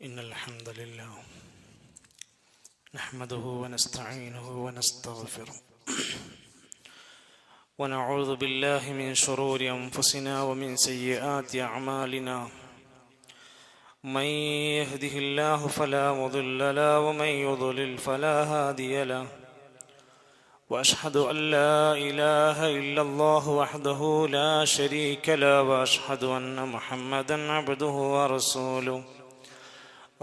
إن الحمد لله نحمده ونستعينه ونستغفره ونعوذ بالله من شرور أنفسنا ومن سيئات أعمالنا من يهده الله فلا مضل له ومن يضلل فلا هادي له وأشهد أن لا إله إلا الله وحده لا شريك له وأشهد أن محمدا عبده ورسوله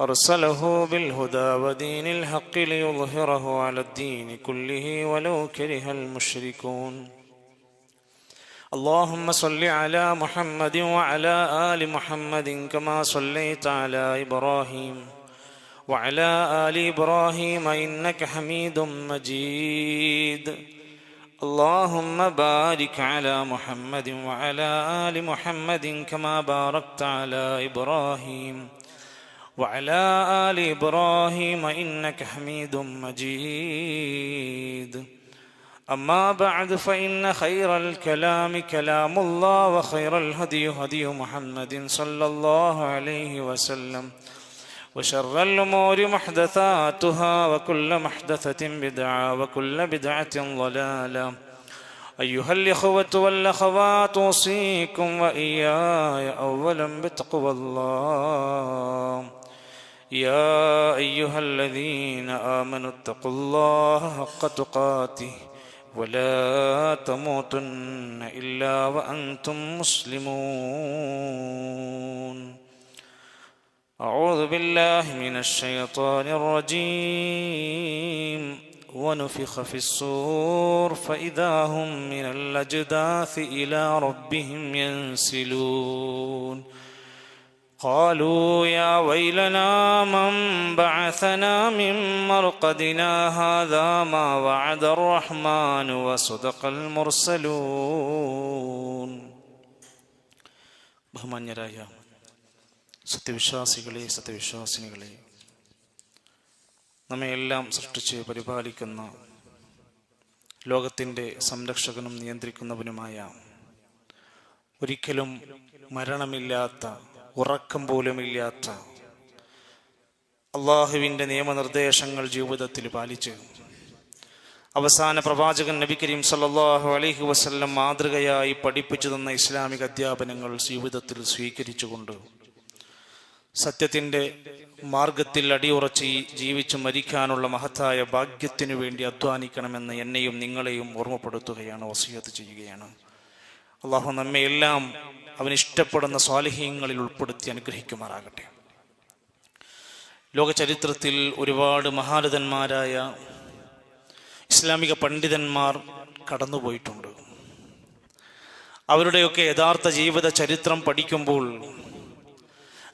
أرسله بالهدى ودين الحق ليظهره على الدين كله ولو كره المشركون اللهم صل على محمد وعلى آل محمد كما صليت على إبراهيم وعلى آل إبراهيم إنك حميد مجيد اللهم بارك على محمد وعلى آل محمد كما باركت على إبراهيم وعلى آل إبراهيم إنك حميد مجيد أما بعد فإن خير الكلام كلام الله وخير الهدي هدي محمد صلى الله عليه وسلم وشر الأمور محدثاتها وكل محدثة بدعة وكل بدعة ضلالة أيها الإخوة والأخوات أوصيكم وإياي أولا بتقوى الله يا أيها الذين آمنوا اتقوا الله حق تقاته ولا تموتن إلا وأنتم مسلمون أعوذ بالله من الشيطان الرجيم ونفخ في الصور فإذا هم من الأجداث إلى ربهم ينسلون قالوا يا ويلنا من بعثنا من مرقدنا هذا ما وعد الرحمن وصدق المرسلون ബഹുമാന്യരായ സത്യവിശ്വാസികളെ സത്യവിശ്വാസിനികളെ, നമ്മയെല്ലാം സൃഷ്ടിച്ച് പരിപാലിക്കുന്ന ലോകത്തിൻ്റെ സംരക്ഷകനും നിയന്ത്രിക്കുന്നവനുമായ, ഒരിക്കലും മരണമില്ലാത്ത, ഉറക്കം പോലുമില്ലാത്ത അള്ളാഹുവിൻ്റെ നിയമനിർദ്ദേശങ്ങൾ ജീവിതത്തിൽ പാലിച്ച് അവസാന പ്രവാചകൻ നബി കരീം സല്ലല്ലാഹു അലൈഹി വസല്ലം മാതൃകയായി പഠിപ്പിച്ചു തന്ന ഇസ്ലാമിക അധ്യാപനങ്ങൾ ജീവിതത്തിൽ സ്വീകരിച്ചുകൊണ്ട് സത്യത്തിൻ്റെ മാർഗത്തിൽ അടിയുറച്ച് ജീവിച്ചു മരിക്കാനുള്ള മഹത്തായ ഭാഗ്യത്തിനു വേണ്ടി അധ്വാനിക്കണമെന്ന് എന്നെയും നിങ്ങളെയും ഓർമ്മപ്പെടുത്തുകയാണ്, വസിയത്ത് ചെയ്യുകയാണ്. അള്ളാഹു നമ്മെ എല്ലാം അവൻ ഇഷ്ടപ്പെടുന്ന സ്വാലിഹീങ്ങളിൽ ഉൾപ്പെടുത്തി അനുഗ്രഹിക്കുമാറാകട്ടെ. ലോക ചരിത്രത്തിൽ ഒരുപാട് മഹാരഥന്മാരായ ഇസ്ലാമിക പണ്ഡിതന്മാർ കടന്നുപോയിട്ടുണ്ട്. അവരുടെയൊക്കെ യഥാർത്ഥ ജീവിത ചരിത്രം പഠിക്കുമ്പോൾ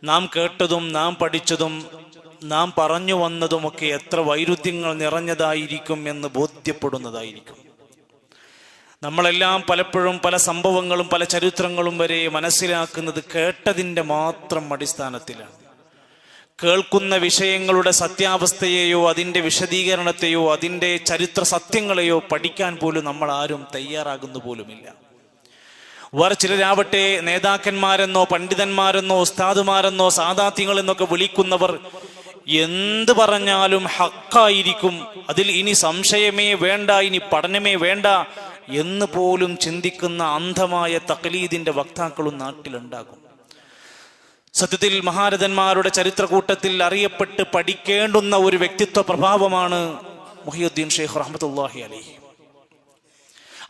നാം കേട്ടതും നാം പഠിച്ചതും നാം പറഞ്ഞു വന്നതുമൊക്കെ എത്ര വൈരുദ്ധ്യങ്ങൾ നിറഞ്ഞതായിരിക്കും എന്ന് ബോധ്യപ്പെടുന്നതായിരിക്കും. നമ്മളെല്ലാം പലപ്പോഴും പല സംഭവങ്ങളും പല ചരിത്രങ്ങളും വരെ മനസ്സിലാക്കുന്നത് കേട്ടതിൻ്റെ മാത്രം അടിസ്ഥാനത്തിലാണ്. കേൾക്കുന്ന വിഷയങ്ങളുടെ സത്യാവസ്ഥയെയോ അതിൻ്റെ വിശദീകരണത്തെയോ അതിൻ്റെ ചരിത്ര സത്യങ്ങളെയോ പഠിക്കാൻ പോലും നമ്മൾ ആരും തയ്യാറാകുന്നു പോലുമില്ല. വേറെ ചിലരാവട്ടെ നേതാക്കന്മാരെന്നോ പണ്ഡിതന്മാരെന്നോ ഉസ്താദുമാരെന്നോ സാദാത്യങ്ങളെന്നൊക്കെ വിളിക്കുന്നവർ എന്ത് പറഞ്ഞാലും ഹക്കായിരിക്കും, അതിൽ ഇനി സംശയമേ വേണ്ട, ഇനി പഠനമേ വേണ്ട എന്ന് പോലും ചിന്തിക്കുന്ന അന്ധമായ തഖ്ലീദിന്റെ വക്താക്കളും നാട്ടിലുണ്ടാകും. സത്യത്തിൽ മഹാരഥന്മാരുടെ ചരിത്രകൂട്ടത്തിൽ അറിയപ്പെട്ട് പഠിക്കേണ്ടുന്ന ഒരു വ്യക്തിത്വ പ്രഭാവമാണ് മുഹിയുദ്ദീൻ ഷെയ്ഖ് റഹ്മത്തുള്ളാഹി അലൈഹി.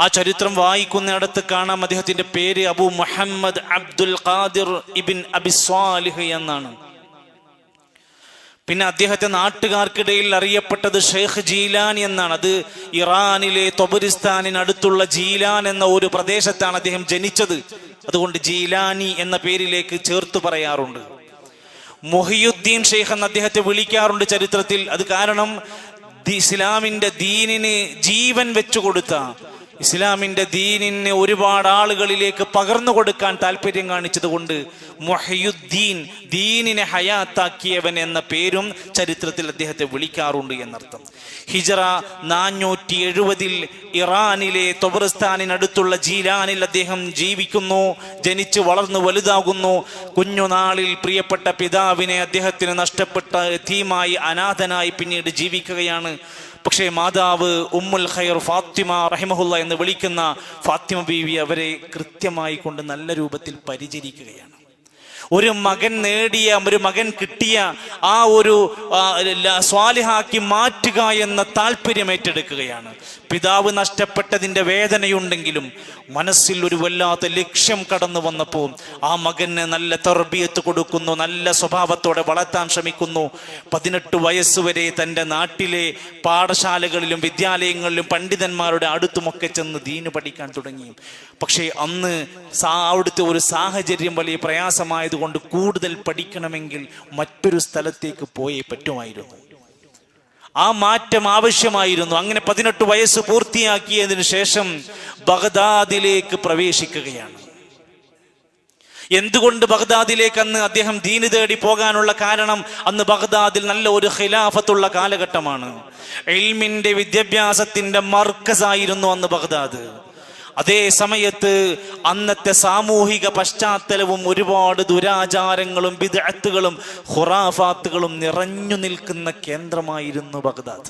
ആ ചരിത്രം വായിക്കുന്നിടത്ത് കാണാം അദ്ദേഹത്തിന്റെ പേര് അബൂ മുഹമ്മദ് അബ്ദുൽ ഖാദിർ ഇബ്ൻ അബി സ്വാലിഹ് എന്നാണ്. പിന്നെ അദ്ദേഹത്തെ നാട്ടുകാർക്കിടയിൽ അറിയപ്പെട്ടത് ഷെയ്ഖ് ജീലാനി എന്നാണ്. അത് ഇറാനിലെ തൊബരിസ്ഥാനിനടുത്തുള്ള ജീലാൻ എന്ന ഒരു പ്രദേശത്താണ് അദ്ദേഹം ജനിച്ചത്. അതുകൊണ്ട് ജീലാനി എന്ന പേരിലേക്ക് ചേർത്ത് പറയാറുണ്ട്. മുഹിയുദ്ദീൻ ഷെയ്ഖ് എന്ന് അദ്ദേഹത്തെ വിളിക്കാറുണ്ട് ചരിത്രത്തിൽ. അത് കാരണം ഇസ്ലാമിന്റെ ദീനിന് ജീവൻ വെച്ചു കൊടുത്ത, ഇസ്ലാമിന്റെ ദീനിനെ ഒരുപാട് ആളുകളിലേക്ക് പകർന്നു കൊടുക്കാൻ താല്പര്യം കാണിച്ചതുകൊണ്ട് മുഹയ്യുദ്ദീൻ, ദീനിനെ ഹയാത്താക്കിയവൻ എന്ന പേരും ചരിത്രത്തിൽ അദ്ദേഹത്തെ വിളിക്കാറുണ്ട് എന്നർത്ഥം. ഹിജറ 470 ഇറാനിലെ തൊബറിസ്ഥാനിനടുത്തുള്ള ജീലാനിൽ അദ്ദേഹം ജീവിക്കുന്നു, ജനിച്ചു വളർന്നു വലുതാകുന്നു. കുഞ്ഞുനാളിൽ പ്രിയപ്പെട്ട പിതാവിനെ അദ്ദേഹത്തിന് നഷ്ടപ്പെട്ട യതീമായി അനാഥനായി പിന്നീട് ജീവിക്കുകയാണ്. പക്ഷേ മാതാവ് ഉമ്മുൽ ഖൈർ ഫാത്തിമ റഹിമഹുല്ല എന്ന് വിളിക്കുന്ന ഫാത്തിമ ബീവി അവരെ കൃത്യമായി കൊണ്ട് നല്ല രൂപത്തിൽ പരിചരിക്കുകയാണ്. ഒരു മകൻ നേടിയ, ഒരു മകൻ കിട്ടിയ ആ ഒരു സ്വാലിഹാക്കി മാറ്റുക എന്ന താല്പര്യം ഏറ്റെടുക്കുകയാണ്. പിതാവ് നഷ്ടപ്പെട്ടതിൻ്റെ വേദനയുണ്ടെങ്കിലും മനസ്സിൽ ഒരു വല്ലാത്ത ലക്ഷ്യം കടന്നു വന്നപ്പോൾ ആ മകന് നല്ല തർബിയത്ത് കൊടുക്കുന്നു, നല്ല സ്വഭാവത്തോടെ വളർത്താൻ ശ്രമിക്കുന്നു. 18 വയസ്സുവരെ തൻ്റെ നാട്ടിലെ പാഠശാലകളിലും വിദ്യാലയങ്ങളിലും പണ്ഡിതന്മാരുടെ അടുത്തുമൊക്കെ ചെന്ന് ദീന് പഠിക്കാൻ തുടങ്ങി. പക്ഷേ അന്ന് അവിടുത്തെ ഒരു സാഹചര്യം വലിയ പ്രയാസമായതുകൊണ്ട് കൂടുതൽ പഠിക്കണമെങ്കിൽ മറ്റൊരു സ്ഥലത്തേക്ക് പോയേ പറ്റുമായിരുന്നു. ആ മാറ്റം ആവശ്യമായിരുന്നു. അങ്ങനെ 18 വയസ്സ് പൂർത്തിയാക്കിയതിനു ശേഷം ബഗ്ദാദിലേക്ക് പ്രവേശിക്കുകയാണ്. എന്തുകൊണ്ട് ബഗ്ദാദിലേക്ക് അന്ന് അദ്ദേഹം ദീന് തേടി പോകാനുള്ള കാരണം, അന്ന് ബഗ്ദാദിൽ നല്ല ഒരു ഖിലാഫത്തുള്ള കാലഘട്ടമാണ്. ഇൽമിന്റെ വിദ്യാഭ്യാസത്തിന്റെ മർക്കസായിരുന്നു അന്ന് ബഗ്ദാദ്. അതേ സമയത്ത് അന്നത്തെ സാമൂഹിക പശ്ചാത്തലവും ഒരുപാട് ദുരാചാരങ്ങളും ബിദ്അത്തുകളും ഖുറാഫാത്തുകളും നിറഞ്ഞു നിൽക്കുന്ന കേന്ദ്രമായിരുന്നു ബഗ്ദാദ്.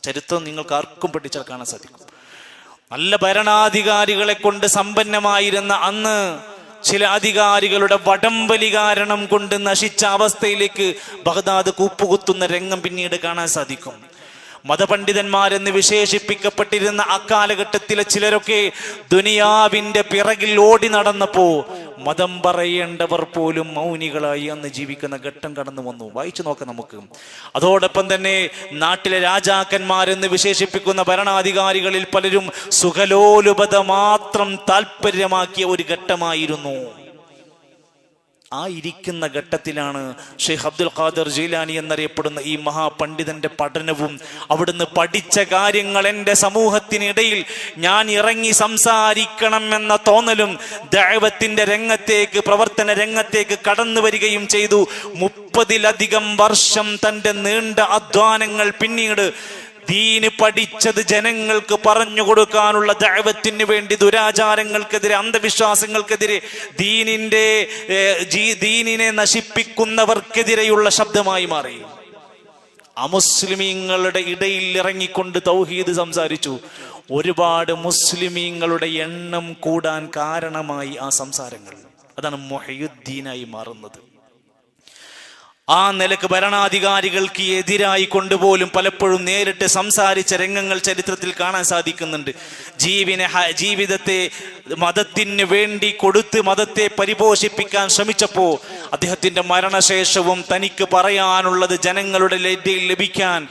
ചരിത്രം നിങ്ങൾക്ക് ആർക്കും പഠിച്ചാൽ കാണാൻ സാധിക്കും. നല്ല ഭരണാധികാരികളെ കൊണ്ട് സമ്പന്നമായിരുന്ന അന്ന് ചില അധികാരികളുടെ വടംവലി കാരണം കൊണ്ട് നശിച്ച അവസ്ഥയിലേക്ക് ബഗ്ദാദ് കൂപ്പുകുത്തുന്ന രംഗം പിന്നീട് കാണാൻ സാധിക്കും. മതപണ്ഡിതന്മാരെന്ന് വിശേഷിപ്പിക്കപ്പെട്ടിരുന്ന അക്കാലഘട്ടത്തിലെ ചിലരൊക്കെ ദുനിയാവിന്റെ പിറകിൽ ഓടി നടന്നപ്പോ മതം പറയേണ്ടവർ പോലും മൗനികളായി അന്ന് ജീവിക്കുന്ന ഘട്ടം കടന്നു വന്നു. വായിച്ചു നോക്കാം നമുക്ക്. അതോടൊപ്പം തന്നെ നാട്ടിലെ രാജാക്കന്മാരെന്ന് വിശേഷിപ്പിക്കുന്ന ഭരണാധികാരികളിൽ പലരും സുഖലോലുപത മാത്രം താല്പര്യമാക്കിയ ഒരു ഘട്ടമായിരുന്നു. ആ ഇരിക്കുന്ന ഘട്ടത്തിലാണ് ഷെയ്ഖ് അബ്ദുൽ ഖാദിർ ജീലാനി എന്നറിയപ്പെടുന്ന ഈ മഹാപണ്ഡിതന്റെ പഠനവും അവിടുന്ന് പഠിച്ച കാര്യങ്ങൾ എൻ്റെ സമൂഹത്തിനിടയിൽ ഞാൻ ഇറങ്ങി സംസാരിക്കണം എന്ന തോന്നലും ദഅവത്തിന്റെ രംഗത്തേക്ക്, പ്രവർത്തന രംഗത്തേക്ക് കടന്നു വരികയും ചെയ്തു. 30-ലധികം വർഷം തൻ്റെ നീണ്ട അധ്വാനങ്ങൾ പിന്നീട് ദീന് പഠിച്ചത് ജനങ്ങൾക്ക് പറഞ്ഞു കൊടുക്കാനുള്ള ദഅവത്തിന് വേണ്ടി ദുരാചാരങ്ങൾക്കെതിരെ, അന്ധവിശ്വാസങ്ങൾക്കെതിരെ, ദീനിനെ നശിപ്പിക്കുന്നവർക്കെതിരെയുള്ള ശബ്ദമായി മാറി. അമുസ്ലിമീങ്ങളുടെ ഇടയിൽ ഇറങ്ങിക്കൊണ്ട് തൗഹീദ് സംസാരിച്ചു. ഒരുപാട് മുസ്ലിമീങ്ങളുടെ എണ്ണം കൂടാൻ കാരണമായി ആ സംസാരങ്ങൾ. അതാണ് മുഹയ്യുദ്ദീനായി മാറുന്നത്. ആ നിലക്ക് ഭരണാധികാരികൾക്ക് എതിരായി കൊണ്ടുപോലും പലപ്പോഴും നേരിട്ട് സംസാരിച്ച രംഗങ്ങൾ ചരിത്രത്തിൽ കാണാൻ സാധിക്കുന്നുണ്ട്. ജീവിതത്തെ മതത്തിന് വേണ്ടി കൊടുത്ത് മതത്തെ പരിപോഷിപ്പിക്കാൻ ശ്രമിച്ചപ്പോൾ അദ്ദേഹത്തിന്റെ മരണശേഷവും തനിക്ക് പറയാനുള്ളത് ജനങ്ങളുടെ ഇടയിൽ ലഭിക്കാൻ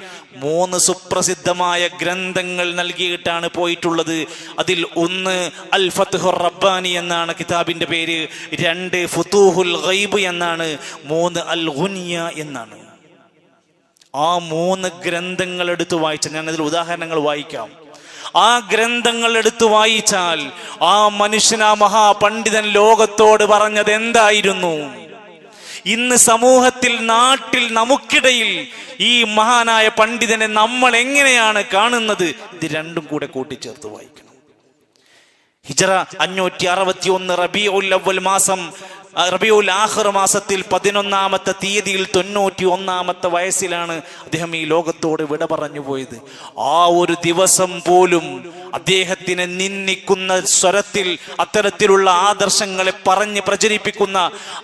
3 സുപ്രസിദ്ധമായ ഗ്രന്ഥങ്ങൾ നൽകിയിട്ടാണ് പോയിട്ടുള്ളത്. അതിൽ 1 അൽ ഫത്ഹുർ റബ്ബാനി എന്നാണ് കിതാബിന്റെ പേര്, 2 ഫുതൂഹുൽ ഗൈബ് എന്നാണ്, 3 അൽ ഗുനിയ എന്നാണ്. ആ 3 ഗ്രന്ഥങ്ങൾ എടുത്തു വായിച്ച, ഞാൻ അതിൽ ഉദാഹരണങ്ങൾ വായിക്കാം. ആ ഗ്രന്ഥങ്ങൾ എടുത്തു വായിച്ചാൽ ആ മനുഷ്യൻ, ആ മഹാപണ്ഡിതൻ ലോകത്തോട് പറഞ്ഞത് എന്തായിരുന്നു? ഇന്ന് സമൂഹത്തിൽ, നാട്ടിൽ, നമുക്കിടയിൽ ഈ മഹാനായ പണ്ഡിതനെ നമ്മൾ എങ്ങനെയാണ് കാണുന്നത്? ഇത് രണ്ടും കൂടെ കൂട്ടിച്ചേർത്ത് വായിക്കണം. ഹിജറ 561 റബീഉൽ അവ്വൽ മാസം, റബീഉൽ ആഖിർ മാസത്തിൽ 11-ാമത്തെ തീയതിയിൽ 91-ാമത്തെ വയസ്സിലാണ് അദ്ദേഹം ഈ ലോകത്തോട് വിട പറഞ്ഞു പോയത്. ആ ഒരു ദിവസം പോലും അദ്ദേഹത്തിനെ നിന്ദിക്കുന്ന സ്വരത്തിൽ അത്തരത്തിലുള്ള ആദർശങ്ങളെ പറഞ്ഞ് പ്രചരിപ്പിക്കുന്ന,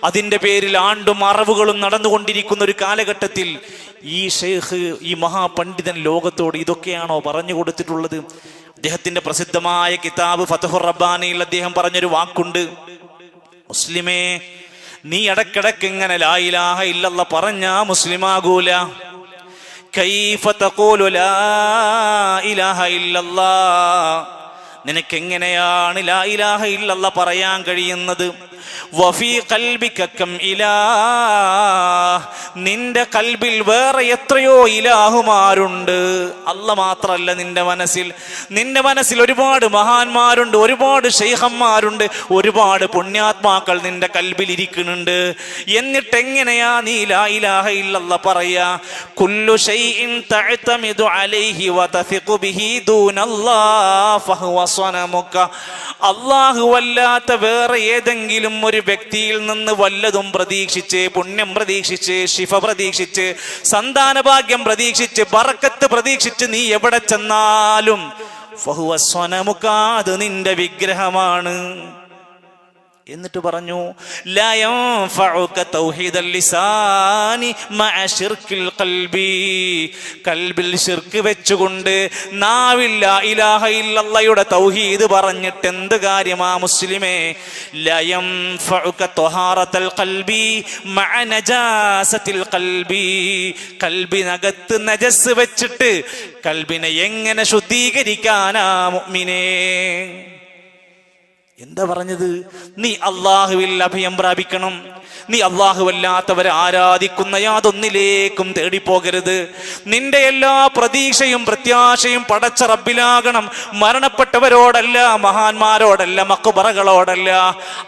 അതിൻ്റെ പേരിൽ ആണ്ടും അറവുകളും നടന്നുകൊണ്ടിരിക്കുന്ന ഒരു കാലഘട്ടത്തിൽ ഈ ഷെയ്ഖ്, ഈ മഹാപണ്ഡിതൻ ലോകത്തോട് ഇതൊക്കെയാണോ പറഞ്ഞു കൊടുത്തിട്ടുള്ളത്? അദ്ദേഹത്തിന്റെ പ്രസിദ്ധമായ കിതാബ് ഫത്ഹുർ റബ്ബാനിയിൽ അദ്ദേഹം പറഞ്ഞൊരു വാക്കുണ്ട്: മുസ്ലിമേ, നീ ഇടക്കിടക്ക് ഇങ്ങനെ ലാ ഇലാഹ ഇല്ലല്ലാഹ് പറഞ്ഞാ മുസ്ലിമാകൂല. കൈഫ തഖൂലു ലാ ഇലാഹ ഇല്ലല്ലാഹ്, നിനക്കെങ്ങനെയാണ് ലാ ഇലാഹ ഇല്ലല്ലാഹ് പറയാൻ കഴിയുന്നത്? വഫീ ഖൽബിക കം ഇലാഹ്, നിന്റെ കൽബിൽ വേറെ എത്രയോ ഇലാഹുമാരുണ്ട്. അല്ല മാത്രല്ല നിന്റെ മനസ്സിൽ ഒരുപാട് മഹാന്മാരുണ്ട്, ഒരുപാട് ശൈഖന്മാരുണ്ട്, ഒരുപാട് പുണ്യാത്മാക്കൾ നിന്റെ കൽബിൽ ഇരിക്കുന്നുണ്ട്. എന്നിട്ട് എങ്ങനെയാ നീ ലാ ഇലാഹ ഇല്ലല്ലാഹ് പറയാ? കുല്ലു ശൈഇൻ തഅതമിദു അലൈഹി വതസിഖു ബിഹി ദൂനല്ലാഹ് ഫഹുവ സ്വനമുക. അല്ലാഹു അല്ലാത്ത വേറെ ഏതെങ്കിലും ഒരു വ്യക്തിയിൽ നിന്ന് വല്ലതും പ്രതീക്ഷിച്ച്, പുണ്യം പ്രതീക്ഷിച്ച്, ശിഫ പ്രതീക്ഷിച്ച്, സന്താനഭാഗ്യം പ്രതീക്ഷിച്ച്, ബറക്കത്ത് പ്രതീക്ഷിച്ച് നീ എവിടെ ചെന്നാലും ഫഹുവ സ്വനമുക, അത് നിന്റെ വിഗ്രഹമാണ്. എന്നിട്ട് പറഞ്ഞു ലാ യൻഫഉക തൗഹീദൽ ലിസാനി മഅ ശിർക്കിൽ ഖൽബി. കൽബിൽ ശിർക്ക് വെച്ചുകൊണ്ട് നാവിൽ ലാ ഇലാഹ ഇല്ലല്ലാഹയുടെ തൗഹീദ് പറഞ്ഞിട്ട് എന്ത് കാര്യമാ മുസ്ലിമേ? ലാ യൻഫഉക ത്വഹാറത്തുൽ ഖൽബി മഅ നജാസത്തിൽ ഖൽബി. കൽബിനകത്ത് നജസ് വെച്ചിട്ട് കൽബിനെ എങ്ങനെ ശുദ്ധീകരിക്കാനാ മുഅ്മിനേ? എന്താ പറഞ്ഞത്? നീ അള്ളാഹുവിൽ അഭയം പ്രാപിക്കണം. നീ അള്ളാഹുവല്ലാത്തവരെ ആരാധിക്കുന്ന യാതൊന്നിലേക്കും തേടിപ്പോകരുത്. നിന്റെ എല്ലാ പ്രതീക്ഷയും പ്രത്യാശയും പടച്ച റബ്ബിലാകണം. മരണപ്പെട്ടവരോടല്ല, മഹാന്മാരോടല്ല, മഖ്ബറകളോടല്ല.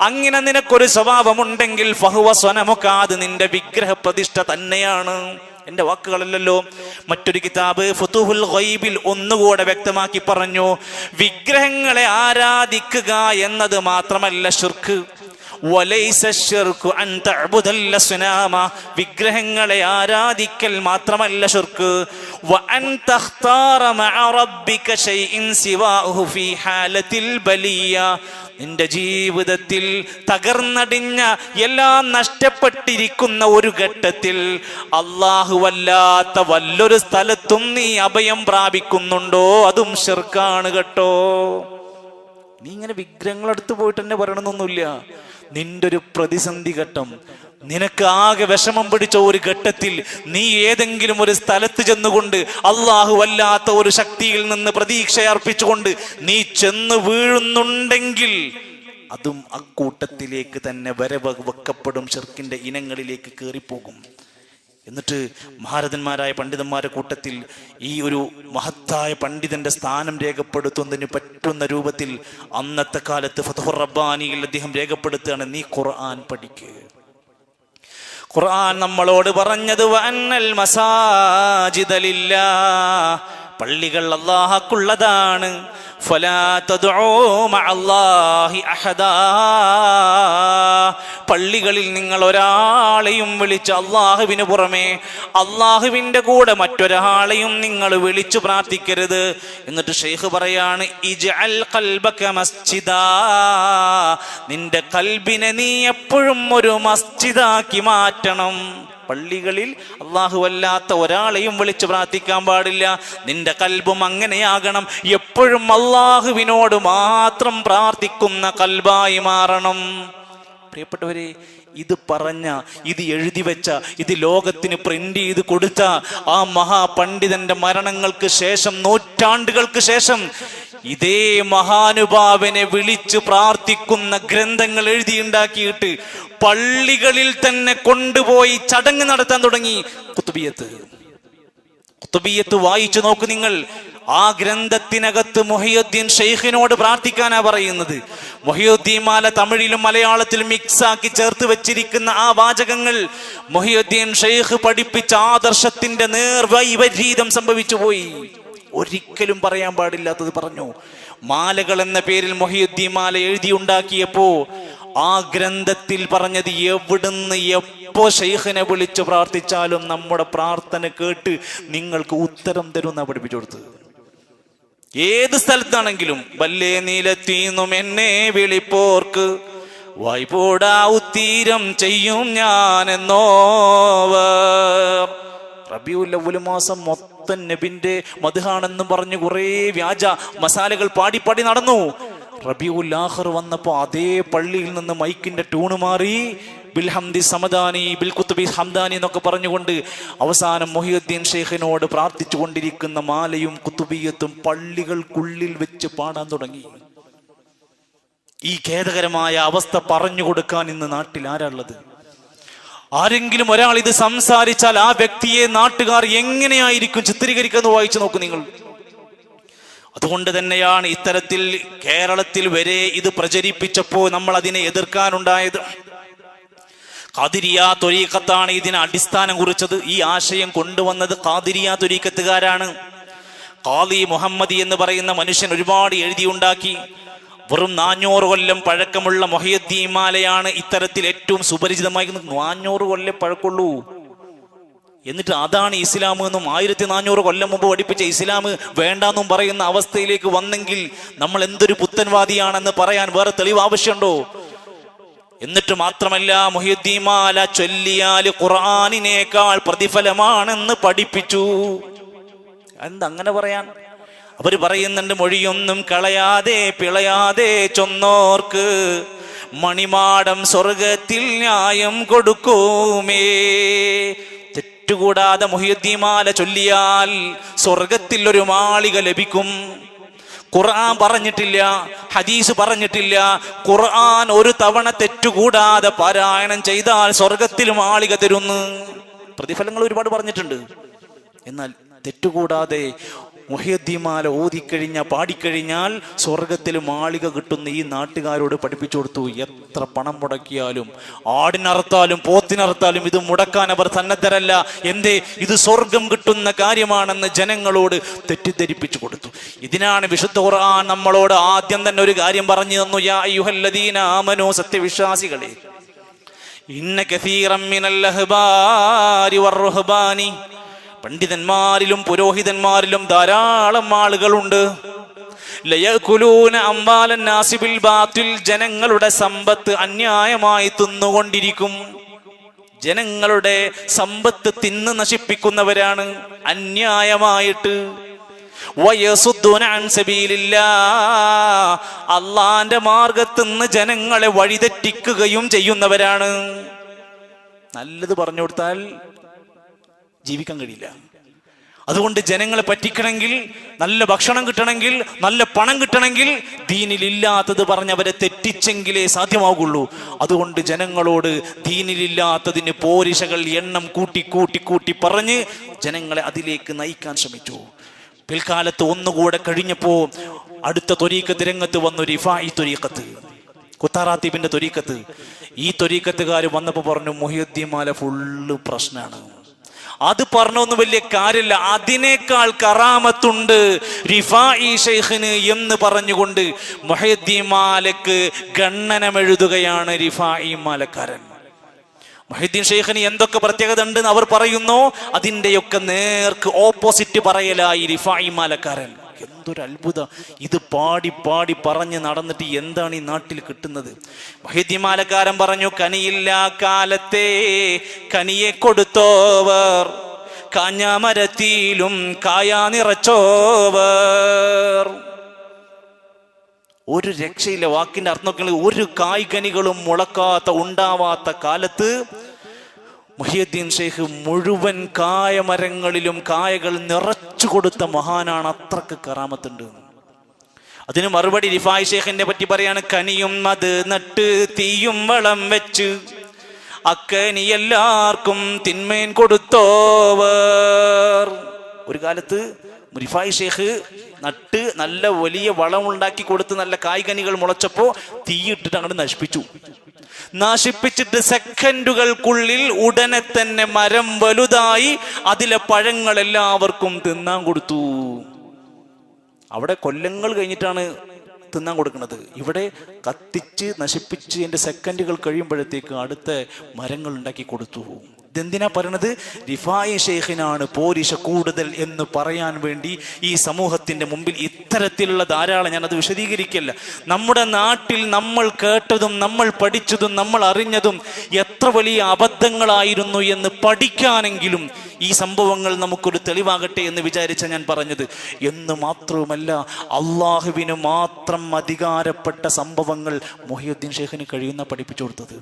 അങ്ങനെ നിനക്കൊരു സ്വഭാവമുണ്ടെങ്കിൽ ഫഹുവ സ്വനമുക, അത് നിന്റെ വിഗ്രഹ പ്രതിഷ്ഠ തന്നെയാണ്. എന്റെ വാക്കുകളല്ലല്ലോ. മറ്റൊരു കിതാബ് ഫുതുഹുൽ ഗൈബിൽ ഒന്നുകൂടെ വ്യക്തമാക്കി പറഞ്ഞു, വിഗ്രഹങ്ങളെ ആരാധിക്കുക എന്നത് മാത്രമല്ല ശിർക്ക്. വലൈസ ശിർകു അൻ തഅബുദൽ അസ്നാമ. വിഗ്രഹങ്ങളെ ആരാധിക്കൽ മാത്രമല്ല ശിർക്ക്. വഅൻ തഖ്താറ മഅ റബ്ബിക ശൈഇൻ സിവാഹു ഫീ ഹാലത്തിൽ ബലിയ. നിന്റെ ജീവിതത്തിൽ തകർന്നടിഞ്ഞ, എല്ലാം നഷ്ടപ്പെട്ടിരിക്കുന്ന ഒരു ഘട്ടത്തിൽ അല്ലാഹുവല്ലാത്ത വല്ലൊരു സ്ഥലത്തും നീ അഭയം പ്രാപിക്കുന്നുണ്ടോ? അതും ശിർക്കാണ് കേട്ടോ. നീ ഇങ്ങനെ വിഗ്രഹങ്ങളടുത്ത് പോയിട്ട് തന്നെ പറയണമെന്നൊന്നുമില്ല. നിന്റെ ഒരു പ്രതിസന്ധി ഘട്ടം, നിനക്ക് ആകെ വിഷമം പിടിച്ച ഒരു ഘട്ടത്തിൽ നീ ഏതെങ്കിലും ഒരു സ്ഥലത്ത് ചെന്നുകൊണ്ട് അല്ലാഹുവല്ലാത്ത ഒരു ശക്തിയിൽ നിന്ന് പ്രതീക്ഷ അർപ്പിച്ചുകൊണ്ട് നീ ചെന്ന് വീഴുന്നുണ്ടെങ്കിൽ അതും അക്കൂട്ടത്തിലേക്ക് തന്നെ വരവെക്കപ്പെടും, ശിർക്കിന്റെ ഇനങ്ങളിലേക്ക് കയറിപ്പോകും. എന്നിട്ട് മഹാരഥന്മാരായ പണ്ഡിതന്മാരുടെ കൂട്ടത്തിൽ ഈ ഒരു മഹത്തായ പണ്ഡിതന്റെ സ്ഥാനം രേഖപ്പെടുത്തുന്നതിന് പറ്റുന്ന രൂപത്തിൽ അന്നത്തെ കാലത്ത് ഫത്ഹുർ റബ്ബാനിയിൽ അദ്ദേഹം രേഖപ്പെടുത്തുകയാണ്, നീ ഖുർആൻ പഠിക്കുക. ഖുർആൻ നമ്മളോട് പറഞ്ഞത് വഅന്നൽ മസാജിദ ലില്ലാഹ്, പള്ളികൾ അല്ലാഹുക്കുള്ളതാണ്. ഫലാ തദ്ഉ മഅല്ലാഹി അഹദാ. പള്ളികളിൽ നിങ്ങൾ ഒരാളെയും വിളിച്ച് അള്ളാഹുവിന് പുറമെ, അള്ളാഹുവിന്റെ കൂടെ മറ്റൊരാളെയും നിങ്ങൾ വിളിച്ചു പ്രാർത്ഥിക്കരുത്. എന്നിട്ട് ഷെയ്ഖ് പറയാണ്, ഇജ്അൽ ഖൽബക മസ്ജിദാ. നിന്റെ കൽബിനെ നീ എപ്പോഴും ഒരു മസ്ജിദാക്കി മാറ്റണം. പള്ളികളിൽ അല്ലാഹുവല്ലാത്ത ഒരാളെയും വിളിച്ചു പ്രാർത്ഥിക്കാൻ പാടില്ല. നിന്റെ കൽബും അങ്ങനെയാകണം, എപ്പോഴും അല്ലാഹുവിനോട് മാത്രം പ്രാർത്ഥിക്കുന്ന കൽബായി മാറണം. പ്രിയപ്പെട്ടവരെ, ഇത് പറഞ്ഞ, ഇത് എഴുതി വെച്ച, ഇത് ലോകത്തിന് പ്രിന്റ് ചെയ്ത് കൊടുത്ത ആ മഹാപണ്ഡിതന്റെ മരണങ്ങൾക്ക് ശേഷം, നൂറ്റാണ്ടുകൾക്ക് ശേഷം ഇതേ മഹാനുഭാവനെ വിളിച്ച് പ്രാർത്ഥിക്കുന്ന ഗ്രന്ഥങ്ങൾ എഴുതിയുണ്ടാക്കിയിട്ട് പള്ളികളിൽ തന്നെ കൊണ്ടുപോയി ചടങ്ങ് നടത്താൻ തുടങ്ങി. കുത്തുബിയത്ത് വായിച്ചു നോക്ക് നിങ്ങൾ. ആ ഗ്രന്ഥത്തിനകത്ത് മുഹിയുദ്ദീൻ ഷെയ്ഖിനോട് പ്രാർത്ഥിക്കാനാ പറയുന്നത്. മുഹിയുദ്ദീൻ മാല തമിഴിലും മലയാളത്തിലും മിക്സാക്കി ചേർത്ത് വെച്ചിരിക്കുന്ന ആ വാചകങ്ങൾ മുഹിയുദ്ദീൻ ഷെയ്ഖ് പഠിപ്പിച്ച ആദർശത്തിന്റെ നേർവൈപരീതം സംഭവിച്ചു പോയി. ഒരിക്കലും പറയാൻ പാടില്ലാത്തത് പറഞ്ഞു. മാലകൾ എന്ന പേരിൽ മുഹിയുദ്ദീൻ മാല എഴുതിയുണ്ടാക്കിയപ്പോ ആ ഗ്രന്ഥത്തിൽ പറഞ്ഞത്, എവിടുന്ന് എപ്പോ ഷെയ്ഖിനെ വിളിച്ചു പ്രാർത്ഥിച്ചാലും നമ്മുടെ പ്രാർത്ഥന കേട്ട് നിങ്ങൾക്ക് ഉത്തരം തരുന്ന പഠിപ്പിച്ചു കൊടുത്തത്. ഏത് സ്ഥലത്താണെങ്കിലും, വല്ലേ നീലത്തീന്നും എന്നെ വിളിപ്പോർക്ക് വായ്പോടാ ഉത്തീരം ചെയ്യും ഞാൻ എന്നോവർ. റബീഉൽ അവ്വൽ മാസം മൊത്തം നബിന്റെ മദ്ഹാണെന്നും പറഞ്ഞു കുറെ വ്യാജ മസാലകൾ പാടി പാടി നടന്നു. റബീഉൽ ആഖിർ വന്നപ്പോ അതേ പള്ളിയിൽ നിന്ന് മൈക്കിന്റെ ട്യൂണ് മാറി, ബിൽ ഹംദി സമദാനി ബിൽ കുത്തുബി ഹംദാനി എന്നൊക്കെ പറഞ്ഞുകൊണ്ട് അവസാനം മുഹിയുദ്ദീൻ ഷെയ്ഖിനോട് പ്രാർത്ഥിച്ചു കൊണ്ടിരിക്കുന്ന മാലയും കുത്തുബിയത്തും പള്ളികൾക്കുള്ളിൽ വെച്ച് പാടാൻ തുടങ്ങി. ഈ ഖേദകരമായ അവസ്ഥ പറഞ്ഞു കൊടുക്കാൻ ഇന്ന് നാട്ടിൽ ആരാളുള്ളത്? ആരെങ്കിലും ഒരാൾ ഇത് സംസാരിച്ചാൽ ആ വ്യക്തിയെ നാട്ടുകാർ എങ്ങനെയായിരിക്കും ചിത്രീകരിക്കുന്നത് വായിച്ചു നോക്കൂ നിങ്ങൾ. അതുകൊണ്ട് തന്നെയാണ് ഇത്തരത്തിൽ കേരളത്തിൽ വരെ ഇത് പ്രചരിപ്പിച്ചപ്പോൾ നമ്മൾ അതിനെ എതിർക്കാനുണ്ടായത്. ഖാദിരിയ ത്വരീഖത്താണ് ഇതിന് അടിസ്ഥാനം കുറിച്ചത്. ഈ ആശയം കൊണ്ടുവന്നത് ഖാദിരിയ ത്വരീഖത്തുകാരാണ്. ഖാദി മുഹമ്മദി എന്ന് പറയുന്ന മനുഷ്യൻ ഒരുപാട് എഴുതിയുണ്ടാക്കി. വെറും 400 കൊല്ലം പഴക്കമുള്ള മുഹയ്യിദ്ദീൻ മാലയാണ് ഇത്തരത്തിൽ ഏറ്റവും സുപരിചിതമായി. 400 കൊല്ലം പഴക്കമുള്ളൂ. എന്നിട്ട് അതാണ് ഇസ്ലാം എന്നും 1400 കൊല്ലം മുമ്പ് പഠിപ്പിച്ച ഇസ്ലാം വേണ്ടാന്നും പറയുന്ന അവസ്ഥയിലേക്ക് വന്നെങ്കിൽ നമ്മൾ എന്തൊരു പുത്തൻവാദിയാണെന്ന് പറയാൻ വേറെ തെളിവ് ആവശ്യമുണ്ടോ? എന്നിട്ട് മാത്രമല്ല, മുഹയ്യിദ്ദീൻ മാല ചൊല്ലിയാൽ ഖുർആനിനേക്കാൾ പ്രതിഫലമാണെന്ന് പഠിപ്പിച്ചു. എന്തങ്ങനെ പറയാൻ? അവര് പറയുന്നുണ്ട്, മൊഴിയൊന്നും കളയാതെ പിളയാതെ ചൊന്നോർക്ക് മണിമാടം സ്വർഗത്തിൽ ന്യായം കൊടുക്കുമേ. തെറ്റുകൂടാതെ മുഹയ്യിദ്ദീൻ മാല ചൊല്ലിയാൽ സ്വർഗത്തിൽ ഒരു മാളിക ലഭിക്കും. ഖുർആൻ പറഞ്ഞിട്ടില്ല, ഹദീസ് പറഞ്ഞിട്ടില്ല. ഖുർആൻ ഒരു തവണ തെറ്റുകൂടാതെ പാരായണം ചെയ്താൽ സ്വർഗത്തിൽ മാളിക തരുന്നു. പ്രതിഫലങ്ങൾ ഒരുപാട് പറഞ്ഞിട്ടുണ്ട്. എന്നാൽ തെറ്റുകൂടാതെ മുഹയ്യിദ്ദീൻ മാല പാടിക്കഴിഞ്ഞാൽ സ്വർഗത്തിൽ മാളിക കിട്ടുന്ന ഈ നാട്ടുകാരോട് പഠിപ്പിച്ചു കൊടുത്തു. എത്ര പണം മുടക്കിയാലും, ആടിനറുത്താലും പോത്തിനറുത്താലും ഇത് മുടക്കാൻ അവർ സന്നദ്ധരല്ല. എന്തേ? ഇത് സ്വർഗം കിട്ടുന്ന കാര്യമാണെന്ന് ജനങ്ങളോട് തെറ്റിദ്ധരിപ്പിച്ചു കൊടുത്തു. ഇതിനാണ് വിശുദ്ധ ഖുർആൻ നമ്മളോട് ആദ്യം തന്നെ ഒരു കാര്യം പറഞ്ഞു തന്നു. യാ അയ്യുഹല്ലദീന ആമനൂ, സത്യവിശ്വാസികളെ, ഇന്ന കസീറൻ മിനൽ അഹ്ബാരി വറുഹ്ബാനി, പണ്ഡിതന്മാരിലും പുരോഹിതന്മാരിലും ധാരാളം ആളുകളുണ്ട്. ലയകുലൂന അംവാലൻ നാസി ബിൽ ബാത്തിൽ, ജനങ്ങളുടെ സമ്പത്ത് അന്യായമായി തിന്നുകൊണ്ടിരിക്കും. ജനങ്ങളുടെ സമ്പത്ത് തിന്ന് നശിപ്പിക്കുന്നവരാണ് അന്യായമായിട്ട്. വയസുദ്ദൂന അൻ സബീലില്ലാഹ്, അള്ളാന്റെ മാർഗത്തിന്ന് ജനങ്ങളെ വഴിതെറ്റിക്കുകയും ചെയ്യുന്നവരാണ്. നല്ലത് പറഞ്ഞു കൊടുത്താൽ ജീവിക്കാൻ കഴിയില്ല. അതുകൊണ്ട് ജനങ്ങളെ പറ്റിക്കണമെങ്കിൽ, നല്ല ഭക്ഷണം കിട്ടണമെങ്കിൽ, നല്ല പണം കിട്ടണമെങ്കിൽ ദീനിലില്ലാത്തത് പറഞ്ഞവരെ തെറ്റിച്ചെങ്കിലേ സാധ്യമാകുള്ളൂ. അതുകൊണ്ട് ജനങ്ങളോട് ദീനിലില്ലാത്തതിന് പോരിശകൾ എണ്ണം കൂട്ടി കൂട്ടി കൂട്ടി പറഞ്ഞ് ജനങ്ങളെ അതിലേക്ക് നയിക്കാൻ ശ്രമിച്ചു. പിൽക്കാലത്ത് ഒന്നുകൂടെ കഴിഞ്ഞപ്പോ അടുത്ത ത്വരീഖത്ത് രംഗത്ത് വന്നു. റിഫായി ത്വരീഖത്ത്, കുത്താറാത്തീബിന്റെ ത്വരീഖത്ത്. ഈ ത്വരീഖത്തുകാർ വന്നപ്പോ പറഞ്ഞു, മുഹയ്യിദ്ദീൻ മാല ഫുള്ള് പ്രശ്നമാണ്. അത് പറഞ്ഞൊന്നും വലിയ കാര്യമില്ല, അതിനേക്കാൾ കറാമത്തുണ്ട് റിഫായി ശൈഖിന് എന്ന് പറഞ്ഞുകൊണ്ട് മുഹയ്യിദ്ദീൻ മാലക്ക് ഗണ്ണനമെഴുതുകയാണ് റിഫായി മാലക്കാരൻ. മുഹയ്യിദ്ദീൻ ശൈഖിന് എന്തൊക്കെ പ്രത്യേകത ഉണ്ടെന്ന് അവർ പറയുന്നു, അതിൻ്റെയൊക്കെ നേർക്ക് ഓപ്പോസിറ്റ് പറയലായി റിഫായി മാലക്കാരൻ. എന്തൊരു അത്ഭുതം! ഇത് പാടി പാടി പറഞ്ഞ് നടന്നിട്ട് എന്താണ് ഈ നാട്ടിൽ കിട്ടുന്നത്? മുഹയ്യിദ്ദീൻ മാലക്കാരൻ പറഞ്ഞു, കനിയില്ലാ കാലത്തെ കനിയെ കൊടുത്തോവർ, കാഞ്ഞാമരത്തിലും കായാ നിറച്ചോവർ. ഒരു രക്ഷയില്ല. വാക്കിന്റെ അർത്ഥം, ഒരു കായ്കനികളും മുളക്കാത്ത ഉണ്ടാവാത്ത കാലത്ത് മുഹയ്യിദ്ദീൻ ശൈഖ് മുഴുവൻ കായമരങ്ങളിലും കായകൾ നിറച്ചു കൊടുത്ത മഹാനാണ്. അത്രക്ക് കറാമത്തുണ്ട്. അതിന് മറുപടി റിഫായി ശൈഖിനെ പറ്റി പറയാണ്, കനിയും അത് നട്ട് തീയും വളം വെച്ച് അക്കനി എല്ലാവർക്കും തിന്മേൻ കൊടുത്തോവർ. ഒരു കാലത്ത് റിഫായി ശൈഖ് നട്ട് നല്ല വലിയ വളം ഉണ്ടാക്കി കൊടുത്ത് നല്ല കായ്കനികൾ മുളച്ചപ്പോ തീയിട്ടിട്ട് അങ്ങോട്ട് നശിപ്പിച്ചിട്ട് സെക്കൻഡുകൾക്കുള്ളിൽ ഉടനെ തന്നെ മരം വലുതായി അതിലെ പഴങ്ങൾ എല്ലാവർക്കും തിന്നാൻ കൊടുത്തു. അവിടെ കൊല്ലങ്ങൾ കഴിഞ്ഞിട്ടാണ് തിന്നാൻ കൊടുക്കുന്നത്. ഇവിടെ കത്തിച്ച് നശിപ്പിച്ച് എൻ്റെ സെക്കൻഡുകൾ കഴിയുമ്പോഴത്തേക്ക് അടുത്ത മരങ്ങൾ ഉണ്ടാക്കി കൊടുത്തു. ഇതെന്തിനാ പറയണത്? റിഫായി ശൈഖിനാണ് പോരിശ കൂടുതൽ എന്ന് പറയാൻ വേണ്ടി ഈ സമൂഹത്തിന്റെ മുമ്പിൽ ഇത്തരത്തിലുള്ള ധാരാളം, ഞാനത് വിശദീകരിക്കില്ല. നമ്മുടെ നാട്ടിൽ നമ്മൾ കേട്ടതും നമ്മൾ പഠിച്ചതും നമ്മൾ അറിഞ്ഞതും എത്ര വലിയ അബദ്ധങ്ങളായിരുന്നു എന്ന് പഠിക്കാനെങ്കിലും ഈ സംഭവങ്ങൾ നമുക്കൊരു തെളിവാകട്ടെ എന്ന് വിചാരിച്ച ഞാൻ പറഞ്ഞത്. എന്ന് മാത്രവുമല്ല, അള്ളാഹുവിന് മാത്രം അധികാരപ്പെട്ട സംഭവങ്ങൾ മുഹയ്യിദ്ദീൻ ശൈഖിന് കഴിയുന്ന പഠിപ്പിച്ചു കൊടുത്തത്.